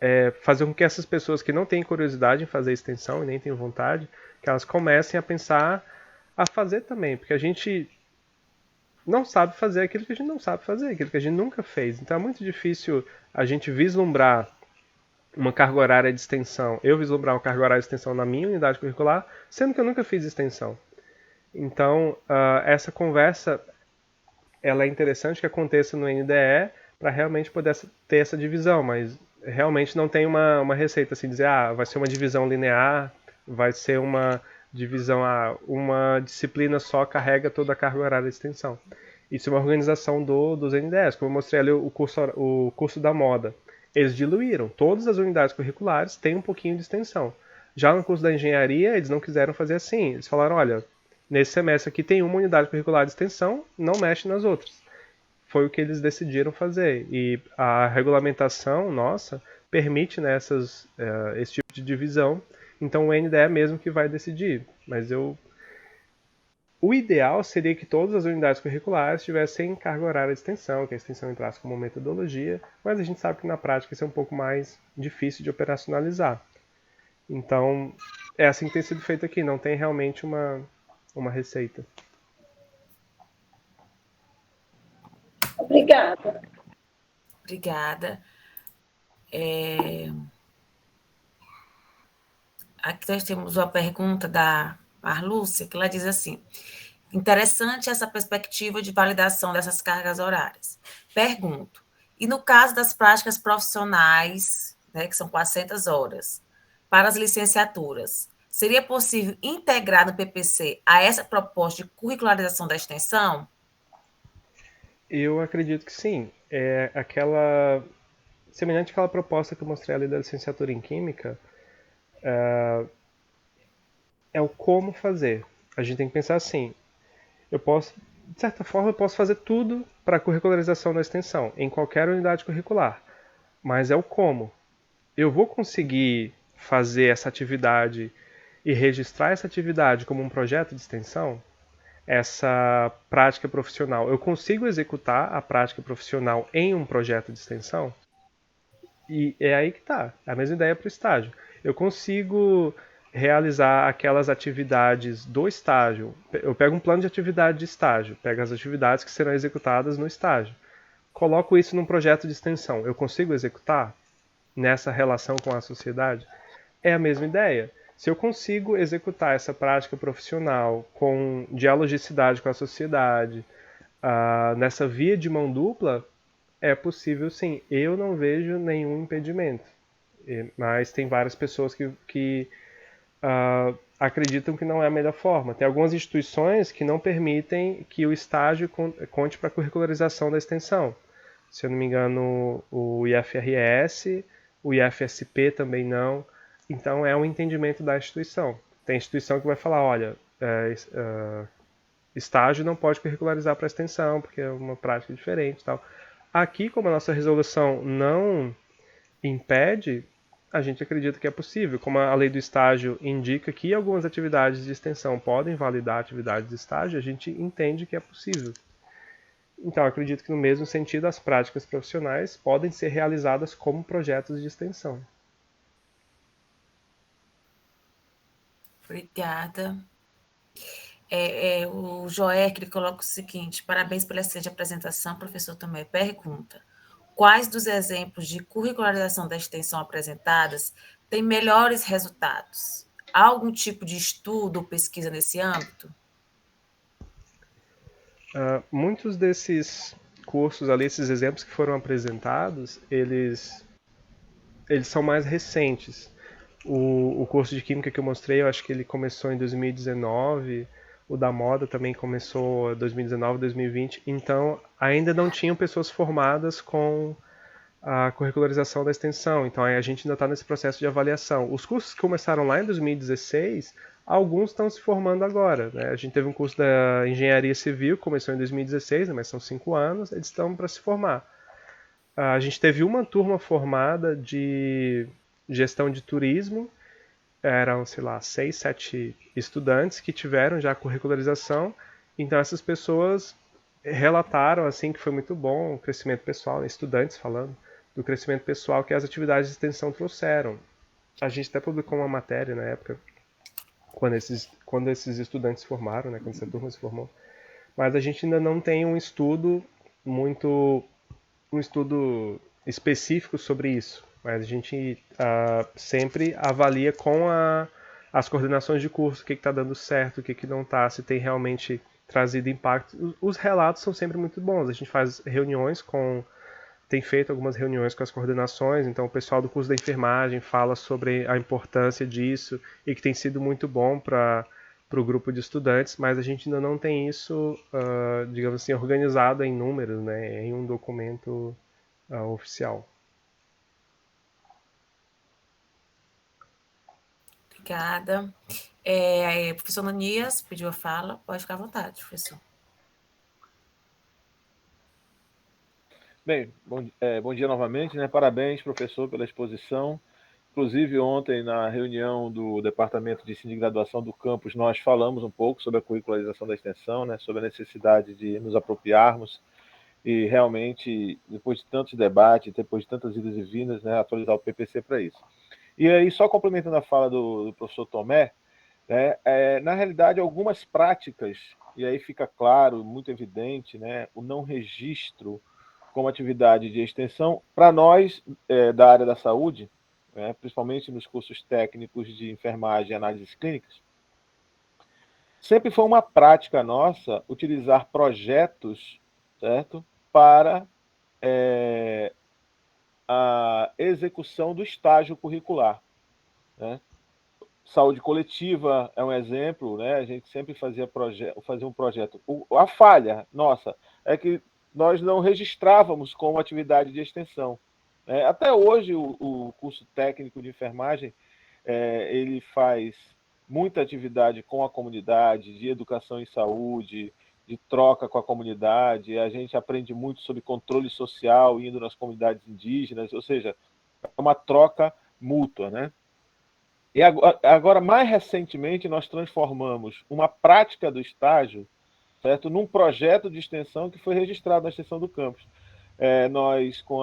é fazer com que essas pessoas que não têm curiosidade em fazer extensão e nem têm vontade, que elas comecem a pensar a fazer também, porque a gente não sabe fazer aquilo que a gente não sabe fazer, aquilo que a gente nunca fez. Então é muito difícil a gente vislumbrar uma carga horária de extensão, eu vislumbrar uma carga horária de extensão na minha unidade curricular, sendo que eu nunca fiz extensão. Então, essa conversa ela é interessante que aconteça no NDE para realmente poder ter essa divisão, mas realmente não tem uma receita assim, dizer, vai ser uma divisão linear, vai ser uma divisão, uma disciplina só carrega toda a carga horária de extensão. Isso é uma organização dos NDEs, como eu mostrei ali o curso da moda. Eles diluíram, todas as unidades curriculares têm um pouquinho de extensão. Já no curso da engenharia, eles não quiseram fazer assim, eles falaram, olha, nesse semestre aqui tem uma unidade curricular de extensão, não mexe nas outras. Foi o que eles decidiram fazer. E a regulamentação nossa permite, né, esse tipo de divisão. Então o NDE é mesmo que vai decidir. Mas o ideal seria que todas as unidades curriculares tivessem carga horária de extensão, que a extensão entrasse como metodologia, mas a gente sabe que na prática isso é um pouco mais difícil de operacionalizar. Então, é assim que tem sido feito aqui, não tem realmente uma receita. Obrigada. Obrigada. Aqui nós temos uma pergunta da Marlúcia, que ela diz assim, interessante essa perspectiva de validação dessas cargas horárias. Pergunto, e no caso das práticas profissionais, né, que são 400 horas, para as licenciaturas, seria possível integrar no PPC a essa proposta de curricularização da extensão? Eu acredito que sim. É semelhante àquela proposta que eu mostrei ali da licenciatura em Química, é o como fazer. A gente tem que pensar assim, de certa forma, eu posso fazer tudo para a curricularização da extensão, em qualquer unidade curricular, mas é o como. Eu vou conseguir fazer essa atividade e registrar essa atividade como um projeto de extensão? Essa prática profissional, eu consigo executar a prática profissional em um projeto de extensão? E é aí que está, a mesma ideia para o estágio. Eu consigo realizar aquelas atividades do estágio. Eu pego um plano de atividade de estágio, pego as atividades que serão executadas no estágio, coloco isso num projeto de extensão. Eu consigo executar nessa relação com a sociedade? É a mesma ideia. Se eu consigo executar essa prática profissional com dialogicidade com a sociedade, nessa via de mão dupla, é possível sim. Eu não vejo nenhum impedimento. Mas tem várias pessoas que acreditam que não é a melhor forma. Tem algumas instituições que não permitem que o estágio conte para a curricularização da extensão. Se eu não me engano, o IFRS, o IFSP também não. Então é um entendimento da instituição. Tem instituição que vai falar, olha, estágio não pode curricularizar para extensão, porque é uma prática diferente e tal. Aqui, como a nossa resolução não impede, a gente acredita que é possível. Como a lei do estágio indica que algumas atividades de extensão podem validar atividades de estágio, a gente entende que é possível. Então, acredito que no mesmo sentido, as práticas profissionais podem ser realizadas como projetos de extensão. Obrigada. O Joé, que ele coloca o seguinte, parabéns pela excelente apresentação, professor Tomé. Pergunta, quais dos exemplos de curricularização da extensão apresentadas têm melhores resultados? Há algum tipo de estudo ou pesquisa nesse âmbito? Muitos desses cursos ali, esses exemplos que foram apresentados, eles são mais recentes. O curso de Química que eu mostrei, eu acho que ele começou em 2019, o da moda também começou em 2019, 2020, então ainda não tinham pessoas formadas com a curricularização da extensão, então aí a gente ainda está nesse processo de avaliação. Os cursos que começaram lá em 2016, alguns estão se formando agora, né? A gente teve um curso da Engenharia Civil, que começou em 2016, né, mas são 5 anos, eles estão para se formar. A gente teve uma turma formada de gestão de turismo, eram, sei lá, 6, 7 estudantes que tiveram já a curricularização, então essas pessoas relataram assim que foi muito bom o crescimento pessoal, estudantes falando do crescimento pessoal que as atividades de extensão trouxeram. A gente até publicou uma matéria na época, quando esses estudantes se formaram, né, quando essa turma se formou, mas a gente ainda não tem um estudo específico sobre isso, mas a gente sempre avalia com a as coordenações de curso, o que está dando certo, o que não está, se tem realmente trazido impacto. Os relatos são sempre muito bons. A gente faz reuniões tem feito algumas reuniões com as coordenações, então o pessoal do curso da enfermagem fala sobre a importância disso e que tem sido muito bom para o grupo de estudantes, mas a gente ainda não tem isso, digamos assim, organizado em números, né, em um documento oficial. Obrigada. Professor Nanias pediu a fala, pode ficar à vontade, professor. Bem, bom dia novamente, né? Parabéns, professor, pela exposição. Inclusive, ontem, na reunião do Departamento de Ensino e Graduação do campus, nós falamos um pouco sobre a curricularização da extensão, né? Sobre a necessidade de nos apropriarmos e realmente, depois de tantos debates, depois de tantas idas e vindas, né? Atualizar o PPC para isso. E aí, só complementando a fala do professor Tomé, né? Na realidade, algumas práticas, e aí fica claro, muito evidente, né? O não registro como atividade de extensão, para nós da área da saúde, né, principalmente nos cursos técnicos de enfermagem e análises clínicas, sempre foi uma prática nossa utilizar projetos, certo, para a execução do estágio curricular, né? Saúde coletiva é um exemplo, né? A gente sempre fazia um projeto. A falha nossa é que nós não registrávamos como atividade de extensão. Até hoje, o curso técnico de enfermagem ele faz muita atividade com a comunidade, de educação em saúde, de troca com a comunidade. A gente aprende muito sobre controle social indo nas comunidades indígenas, ou seja, é uma troca mútua, né? E agora, mais recentemente, nós transformamos uma prática do estágio, certo, num projeto de extensão que foi registrado na extensão do campus. Nós, com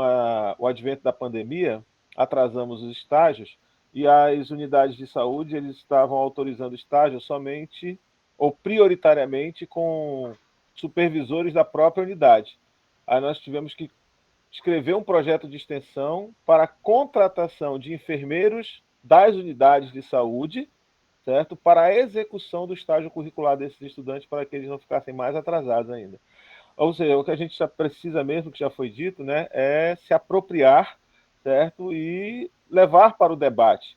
o advento da pandemia, atrasamos os estágios e as unidades de saúde eles estavam autorizando estágio somente ou prioritariamente com supervisores da própria unidade. Aí nós tivemos que escrever um projeto de extensão para a contratação de enfermeiros das unidades de saúde, certo? Para a execução do estágio curricular desses estudantes, para que eles não ficassem mais atrasados ainda. Ou seja, o que a gente já precisa mesmo, que já foi dito, né, é se apropriar, certo? E levar para o debate.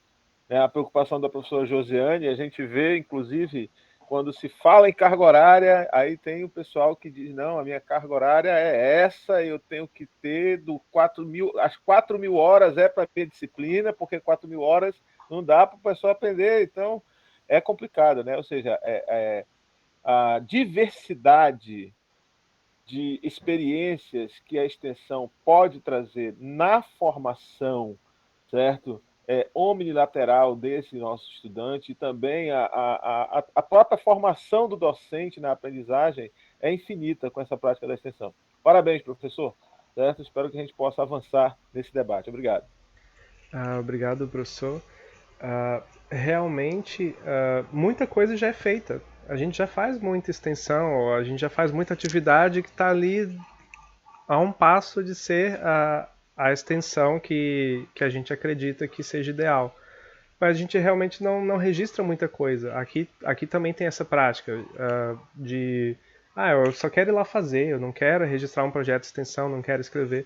A preocupação da professora Josiane, a gente vê, inclusive, quando se fala em carga horária, aí tem o pessoal que diz, não, a minha carga horária é essa, eu tenho que ter as 4.000 horas é para a minha disciplina, porque 4.000 horas não dá para o pessoal aprender, então é complicado, né? Ou seja, a diversidade de experiências que a extensão pode trazer na formação, certo? Omnilateral desse nosso estudante e também a própria formação do docente na aprendizagem é infinita com essa prática da extensão. Parabéns, professor. Certo? Espero que a gente possa avançar nesse debate. Obrigado. Obrigado, professor. Realmente, muita coisa já é feita. A gente já faz muita extensão, a gente já faz muita atividade que está ali a um passo de ser a extensão que a gente acredita que seja ideal. Mas a gente realmente não registra muita coisa. Aqui também tem essa prática eu só quero ir lá fazer, eu não quero registrar um projeto de extensão, não quero escrever.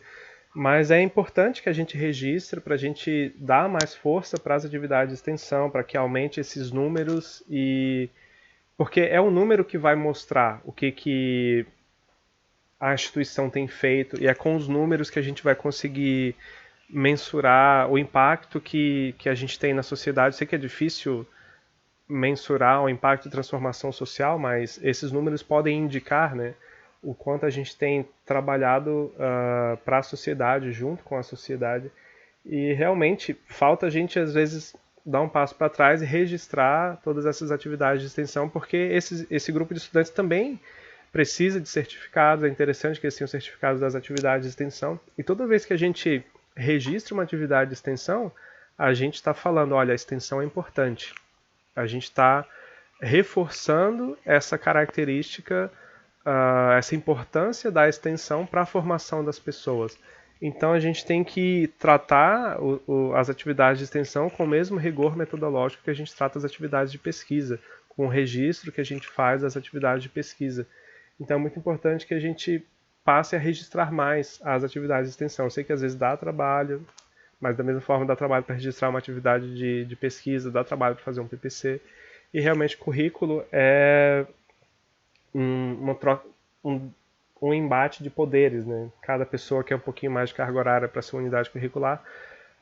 Mas é importante que a gente registre para a gente dar mais força para as atividades de extensão, para que aumente esses números, porque é o número que vai mostrar o que a instituição tem feito, e é com os números que a gente vai conseguir mensurar o impacto que a gente tem na sociedade. Sei que é difícil mensurar o impacto de transformação social, mas esses números podem indicar, né, o quanto a gente tem trabalhado para a sociedade, junto com a sociedade. E realmente falta a gente, às vezes, dar um passo para trás e registrar todas essas atividades de extensão, porque esse grupo de estudantes também precisa de certificados. É interessante que eles tenham certificados das atividades de extensão. E toda vez que a gente registra uma atividade de extensão, a gente está falando, olha, a extensão é importante. A gente está reforçando essa característica, essa importância da extensão para a formação das pessoas. Então a gente tem que tratar as atividades de extensão com o mesmo rigor metodológico que a gente trata as atividades de pesquisa, com o registro que a gente faz das atividades de pesquisa. Então é muito importante que a gente passe a registrar mais as atividades de extensão. Eu sei que às vezes dá trabalho, mas da mesma forma dá trabalho para registrar uma atividade de pesquisa, dá trabalho para fazer um PPC. E realmente currículo é um embate de poderes, né? Cada pessoa quer um pouquinho mais de carga horária para sua unidade curricular,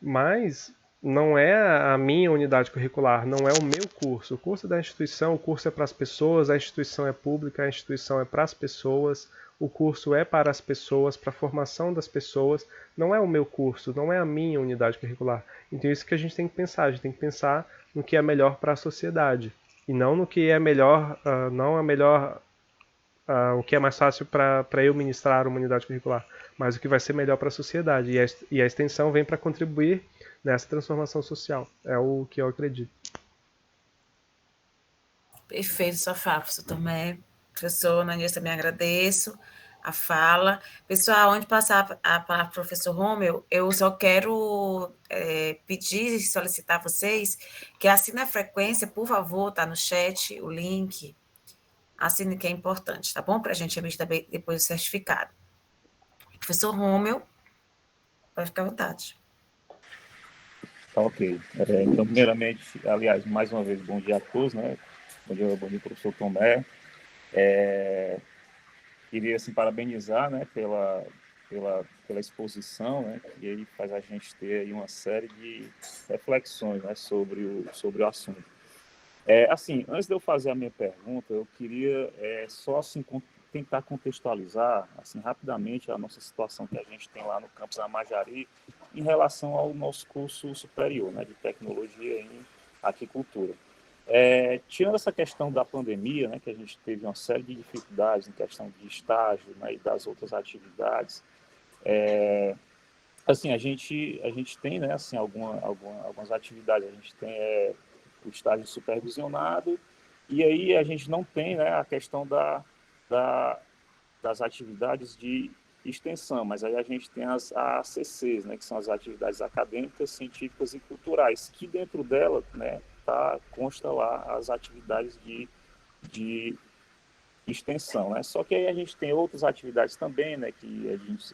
mas não é a minha unidade curricular, não é o meu curso. O curso é da instituição, o curso é para as pessoas, a instituição é pública, a instituição é para as pessoas, o curso é para as pessoas, para a formação das pessoas, não é o meu curso, não é a minha unidade curricular. Então isso que a gente tem que pensar, a gente tem que pensar no que é melhor para a sociedade, e não no que é melhor, o que é mais fácil para eu ministrar uma unidade curricular, mas o que vai ser melhor para a sociedade. E a extensão vem para contribuir nessa transformação social. É o que eu acredito. Perfeito, sua fala, professor Tomé. Professor Ananias, também agradeço a fala. Pessoal, antes de passar a palavra para o professor Romeu, eu só quero pedir e solicitar a vocês que assinem a frequência, por favor, tá no chat o link. Assine, que é importante, tá bom? Para a gente emitir depois o certificado. Professor Romeu, pode ficar à vontade. Tá ok. Então, primeiramente, aliás, mais uma vez, bom dia a todos, né? Bom dia, professor Tomé. Queria, assim, parabenizar, né, pela exposição, né, que aí faz a gente ter aí uma série de reflexões, né, sobre o assunto. Assim, antes de eu fazer a minha pergunta, eu queria só assim, tentar contextualizar assim, rapidamente a nossa situação que a gente tem lá no campus Amajari em relação ao nosso curso superior, né, de tecnologia em aquicultura. Tirando essa questão da pandemia, né, que a gente teve uma série de dificuldades em questão de estágio, né, e das outras atividades, assim, a gente tem, né, assim, algumas atividades. A gente tem o estágio supervisionado, e aí a gente não tem, né, a questão das atividades de extensão, mas aí a gente tem as ACCs, né, que são as atividades acadêmicas, científicas e culturais, que dentro dela, né, consta lá as atividades de extensão, né? Só que aí a gente tem outras atividades também, né, que a gente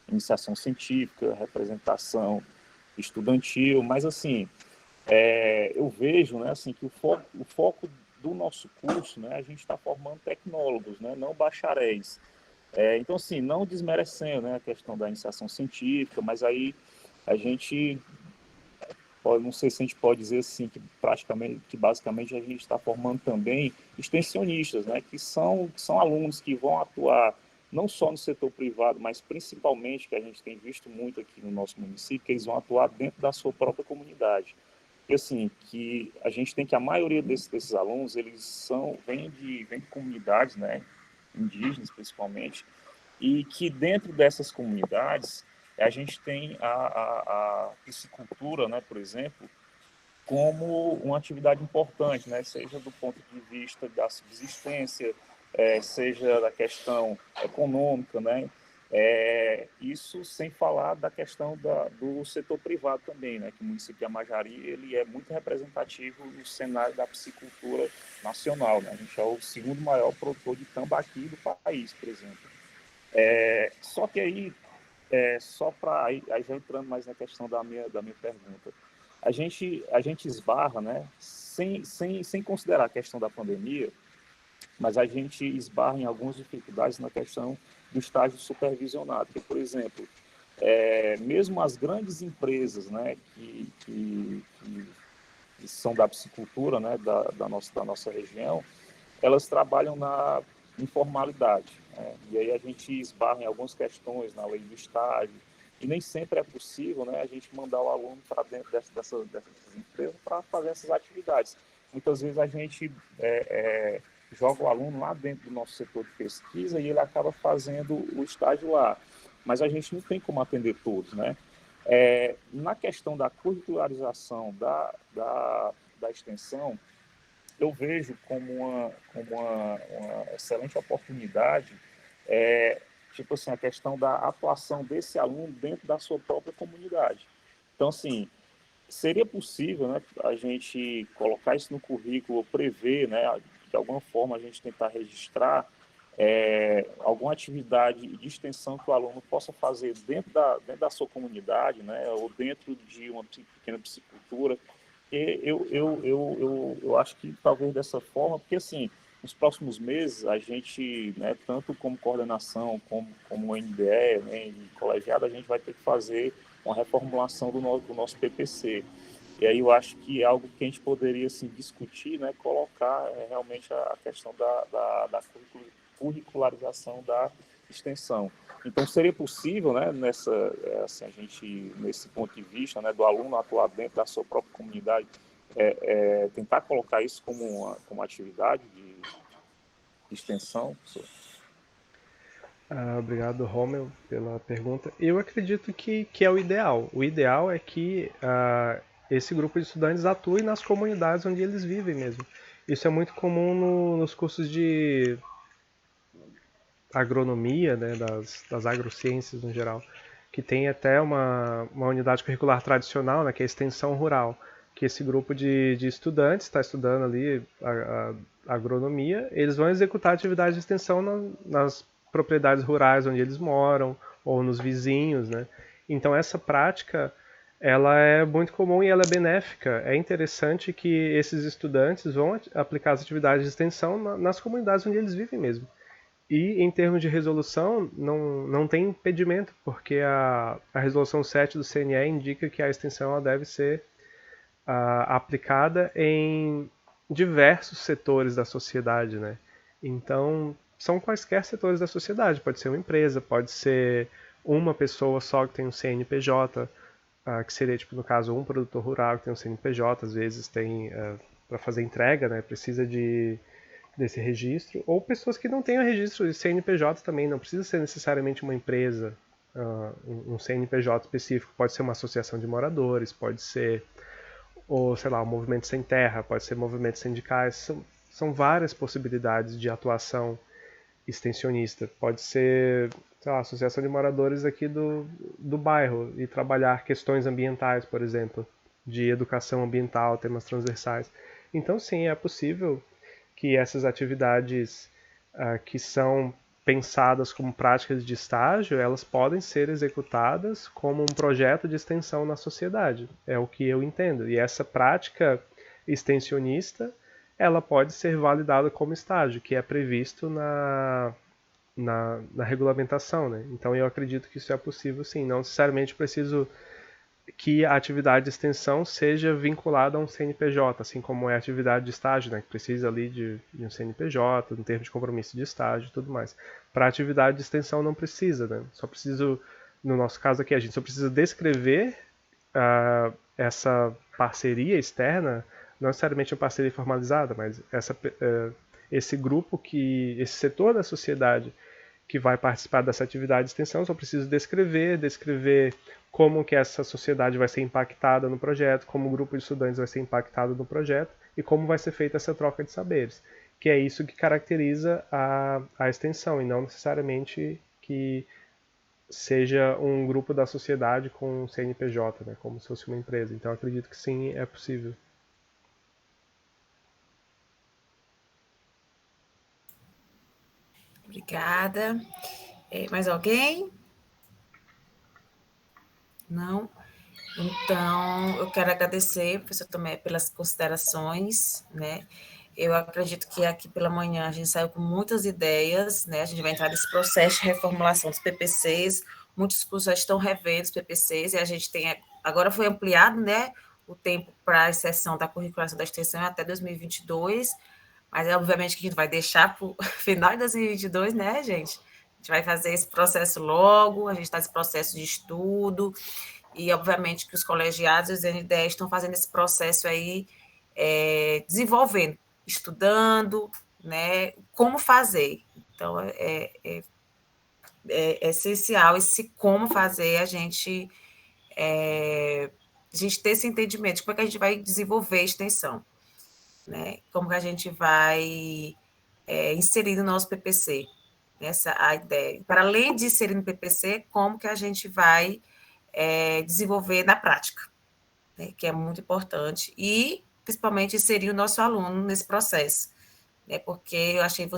iniciação científica, representação estudantil, mas assim, eu vejo, né, assim, que o foco do nosso curso, né, a gente está formando tecnólogos, né, não bacharéis. Então, assim, não desmerecendo, né, a questão da iniciação científica, mas aí a gente não sei se a gente pode dizer assim que basicamente a gente está formando também extensionistas, né, que são alunos que vão atuar não só no setor privado, mas principalmente, que a gente tem visto muito aqui no nosso município, que eles vão atuar dentro da sua própria comunidade. E assim, que a gente tem que a maioria desses alunos, eles vêm de comunidades, né, indígenas principalmente, e que dentro dessas comunidades a gente tem a piscicultura, né, por exemplo, como uma atividade importante, né, seja do ponto de vista da subsistência, seja da questão econômica, né, isso sem falar da questão do setor privado também, né, que o município de Amajari ele é muito representativo no cenário da piscicultura nacional, né, a gente é o segundo maior produtor de tambaqui do país, por exemplo. Só que aí, só para aí já entrando mais na questão da minha pergunta, a gente esbarra, né, sem considerar a questão da pandemia, mas a gente esbarra em algumas dificuldades na questão do estágio supervisionado, que, por exemplo, mesmo as grandes empresas, né, que são da piscicultura, né, da nossa região, elas trabalham na informalidade, né? E aí a gente esbarra em algumas questões na lei do estágio, e nem sempre é possível, né, a gente mandar o aluno para dentro dessas empresas para fazer essas atividades. Muitas vezes a gente joga o aluno lá dentro do nosso setor de pesquisa e ele acaba fazendo o estágio lá, mas a gente não tem como atender todos, né? Na questão da curricularização da extensão, eu vejo como uma excelente oportunidade tipo assim, a questão da atuação desse aluno dentro da sua própria comunidade. Então, assim, seria possível, né, a gente colocar isso no currículo, prever, né, de alguma forma a gente tentar registrar alguma atividade de extensão que o aluno possa fazer dentro da sua comunidade, né, ou dentro de uma pequena piscicultura. E eu acho que talvez dessa forma, porque assim, nos próximos meses a gente, né, tanto como coordenação, como NDE, né, e colegiado, a gente vai ter que fazer uma reformulação do nosso PPC. E aí eu acho que é algo que a gente poderia assim, discutir, né, colocar realmente a questão da curricularização da extensão. Então, seria possível, né, assim, a gente, nesse ponto de vista, né, do aluno atuar dentro da sua própria comunidade, tentar colocar isso como uma atividade de extensão, professor? Obrigado, Romeu, pela pergunta. Eu acredito que é o ideal. O ideal é que esse grupo de estudantes atue nas comunidades onde eles vivem mesmo. Isso é muito comum nos cursos de agronomia, né, das agrociências no geral, que tem até uma unidade curricular tradicional, né, que é a extensão rural, que esse grupo de estudantes está estudando ali a agronomia, eles vão executar atividades de extensão nas propriedades rurais onde eles moram, ou nos vizinhos, né? Então essa prática, ela é muito comum e ela é benéfica. É interessante que esses estudantes vão aplicar as atividades de extensão nas comunidades onde eles vivem mesmo. E em termos de resolução, não tem impedimento, porque a resolução 7 do CNE indica que a extensão ela deve ser aplicada em diversos setores da sociedade, né? Então, são quaisquer setores da sociedade. Pode ser uma empresa, pode ser uma pessoa só que tem um CNPJ, que seria, tipo, no caso, um produtor rural que tem um CNPJ, às vezes tem, para fazer entrega, né? Precisa desse registro, ou pessoas que não tenham registro de CNPJ também, não precisa ser necessariamente uma empresa, um CNPJ específico, pode ser uma associação de moradores, pode ser, ou sei lá, um movimento sem terra, pode ser movimentos sindicais, são várias possibilidades de atuação extensionista, pode ser, sei lá, associação de moradores aqui do bairro e trabalhar questões ambientais, por exemplo, de educação ambiental, temas transversais. Então sim, é possível que essas atividades que são pensadas como práticas de estágio, elas podem ser executadas como um projeto de extensão na sociedade. É o que eu entendo. E essa prática extensionista, ela pode ser validada como estágio, que é previsto na regulamentação, né? Então eu acredito que isso é possível sim. Não necessariamente preciso que a atividade de extensão seja vinculada a um CNPJ, assim como é a atividade de estágio, né, que precisa ali de um CNPJ, um termo de compromisso de estágio e tudo mais. Para a atividade de extensão não precisa, né? Só preciso, no nosso caso aqui, a gente só precisa descrever essa parceria externa, não necessariamente uma parceria formalizada, mas esse grupo, esse setor da sociedade que vai participar dessa atividade de extensão, só preciso descrever como que essa sociedade vai ser impactada no projeto, como o grupo de estudantes vai ser impactado no projeto e como vai ser feita essa troca de saberes, que é isso que caracteriza a extensão e não necessariamente que seja um grupo da sociedade com um CNPJ, né, como se fosse uma empresa. Então acredito que sim, é possível. Obrigada. Mais alguém? Não? Então, eu quero agradecer, professor Tomé, pelas considerações, né? Eu acredito que aqui pela manhã a gente saiu com muitas ideias, né? A gente vai entrar nesse processo de reformulação dos PPCs, muitos cursos já estão revendo os PPCs, e a gente tem, agora foi ampliado, né, o tempo para a exceção da curriculação da extensão até 2022, mas obviamente que a gente vai deixar para o final de 2022, né, gente? A gente vai fazer esse processo logo, a gente está nesse processo de estudo, e obviamente que os colegiados e os NDE estão fazendo esse processo aí, desenvolvendo, estudando, né, como fazer. Então, é essencial esse como fazer, a gente ter esse entendimento de como é que a gente vai desenvolver a extensão, né? Como que a gente vai inserir no nosso PPC. essa a ideia. Para além de ser no PPC, como que a gente vai desenvolver na prática, né, que é muito importante, e principalmente inserir o nosso aluno nesse processo, né, porque eu achei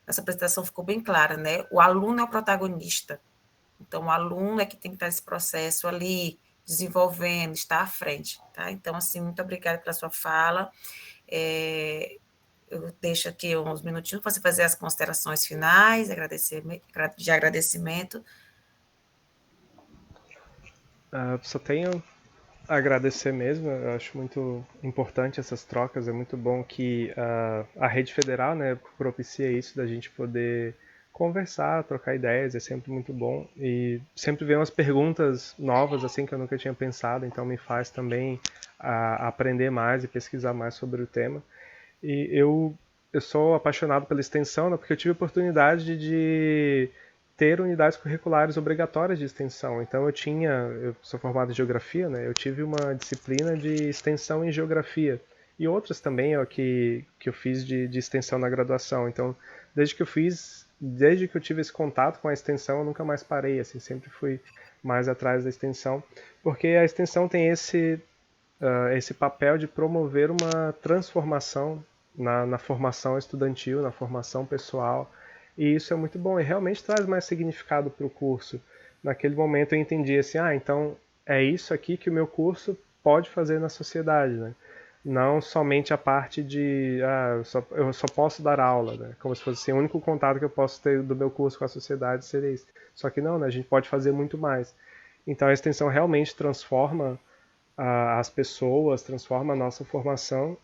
essa apresentação ficou bem clara, né, o aluno é o protagonista, então o aluno é que tem que estar nesse processo ali, desenvolvendo, estar à frente, tá? Então, assim, muito obrigada pela sua fala, eu deixo aqui uns minutinhos para você fazer as considerações finais, de agradecimento. Só tenho a agradecer mesmo, eu acho muito importante essas trocas, é muito bom que a rede federal, né, propicia isso, da gente poder conversar, trocar ideias, é sempre muito bom, e sempre vem umas perguntas novas, assim, que eu nunca tinha pensado, então me faz também aprender mais e pesquisar mais sobre o tema. E eu sou apaixonado pela extensão, né, porque eu tive a oportunidade de ter unidades curriculares obrigatórias de extensão. Então eu sou formado em geografia, né? Eu tive uma disciplina de extensão em geografia e outras também que eu fiz de extensão na graduação. Então, desde que eu tive esse contato com a extensão, eu nunca mais parei, assim, sempre fui mais atrás da extensão, porque a extensão tem esse papel de promover uma transformação na formação estudantil, na formação pessoal, e isso é muito bom, e realmente traz mais significado para o curso. Naquele momento eu entendi assim, então é isso aqui que o meu curso pode fazer na sociedade, né? Não somente a parte de, eu só posso dar aula, né? Como se fosse assim, o único contato que eu posso ter do meu curso com a sociedade seria isso. Só que não, né? A gente pode fazer muito mais. Então a extensão realmente transforma as pessoas, transforma a nossa formação,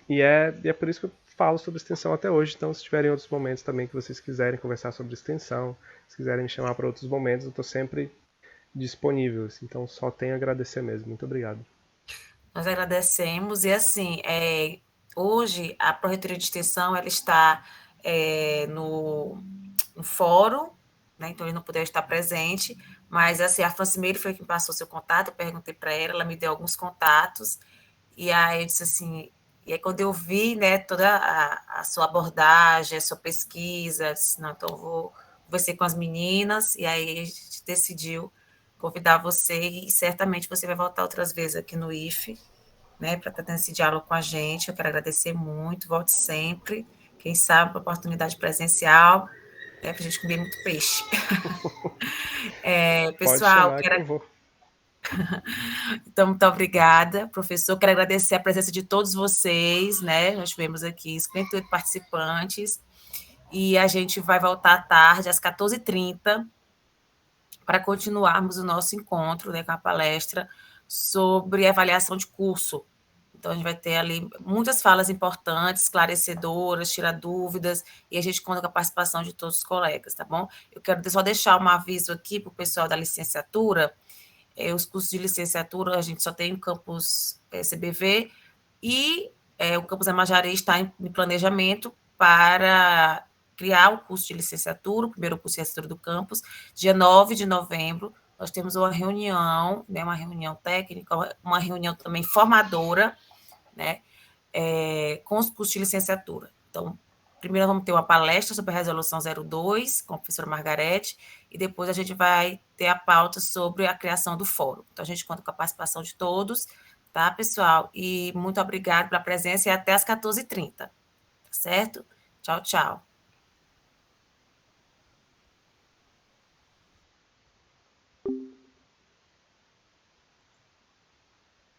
e é por isso que eu falo sobre extensão até hoje. Então, se tiverem outros momentos também que vocês quiserem conversar sobre extensão, se quiserem me chamar para outros momentos, eu estou sempre disponível. Então, só tenho a agradecer mesmo. Muito obrigado. Nós agradecemos, e assim, hoje a Pró-Reitoria de Extensão ela está no fórum, né, então ele não puder estar presente, mas assim, a Francimeire foi quem passou seu contato, eu perguntei para ela me deu alguns contatos, e aí eu disse assim, e aí quando eu vi, né, toda a sua abordagem, a sua pesquisa, eu disse, não, então eu vou conversar com as meninas, e aí a gente decidiu convidar você, e certamente você vai voltar outras vezes aqui no IFE, né, para estar tendo esse diálogo com a gente. Eu quero agradecer muito, volte sempre, quem sabe, para oportunidade presencial, né, para a gente comer muito peixe. Pessoal, pode chamar que eu vou. Então, muito obrigada, professor. Quero agradecer a presença de todos vocês, né? Nós tivemos aqui 58 participantes, e a gente vai voltar à tarde, às 14h30, para continuarmos o nosso encontro, né, com a palestra sobre avaliação de curso. Então, a gente vai ter ali muitas falas importantes, esclarecedoras, tirar dúvidas, e a gente conta com a participação de todos os colegas, tá bom? Eu quero só deixar um aviso aqui para o pessoal da licenciatura. Os cursos de licenciatura, a gente só tem o campus CBV, e o campus Amajari está em planejamento para criar o curso de licenciatura, o primeiro curso de licenciatura do campus. Dia 9 de novembro, nós temos uma reunião, né, uma reunião técnica, uma reunião também formadora, né, com os cursos de licenciatura. Então, primeiro vamos ter uma palestra sobre a Resolução 02, com a professora Margarete, e depois a gente vai ter a pauta sobre a criação do fórum. Então, a gente conta com a participação de todos, tá, pessoal? E muito obrigada pela presença, e até às 14h30, tá certo? Tchau, tchau.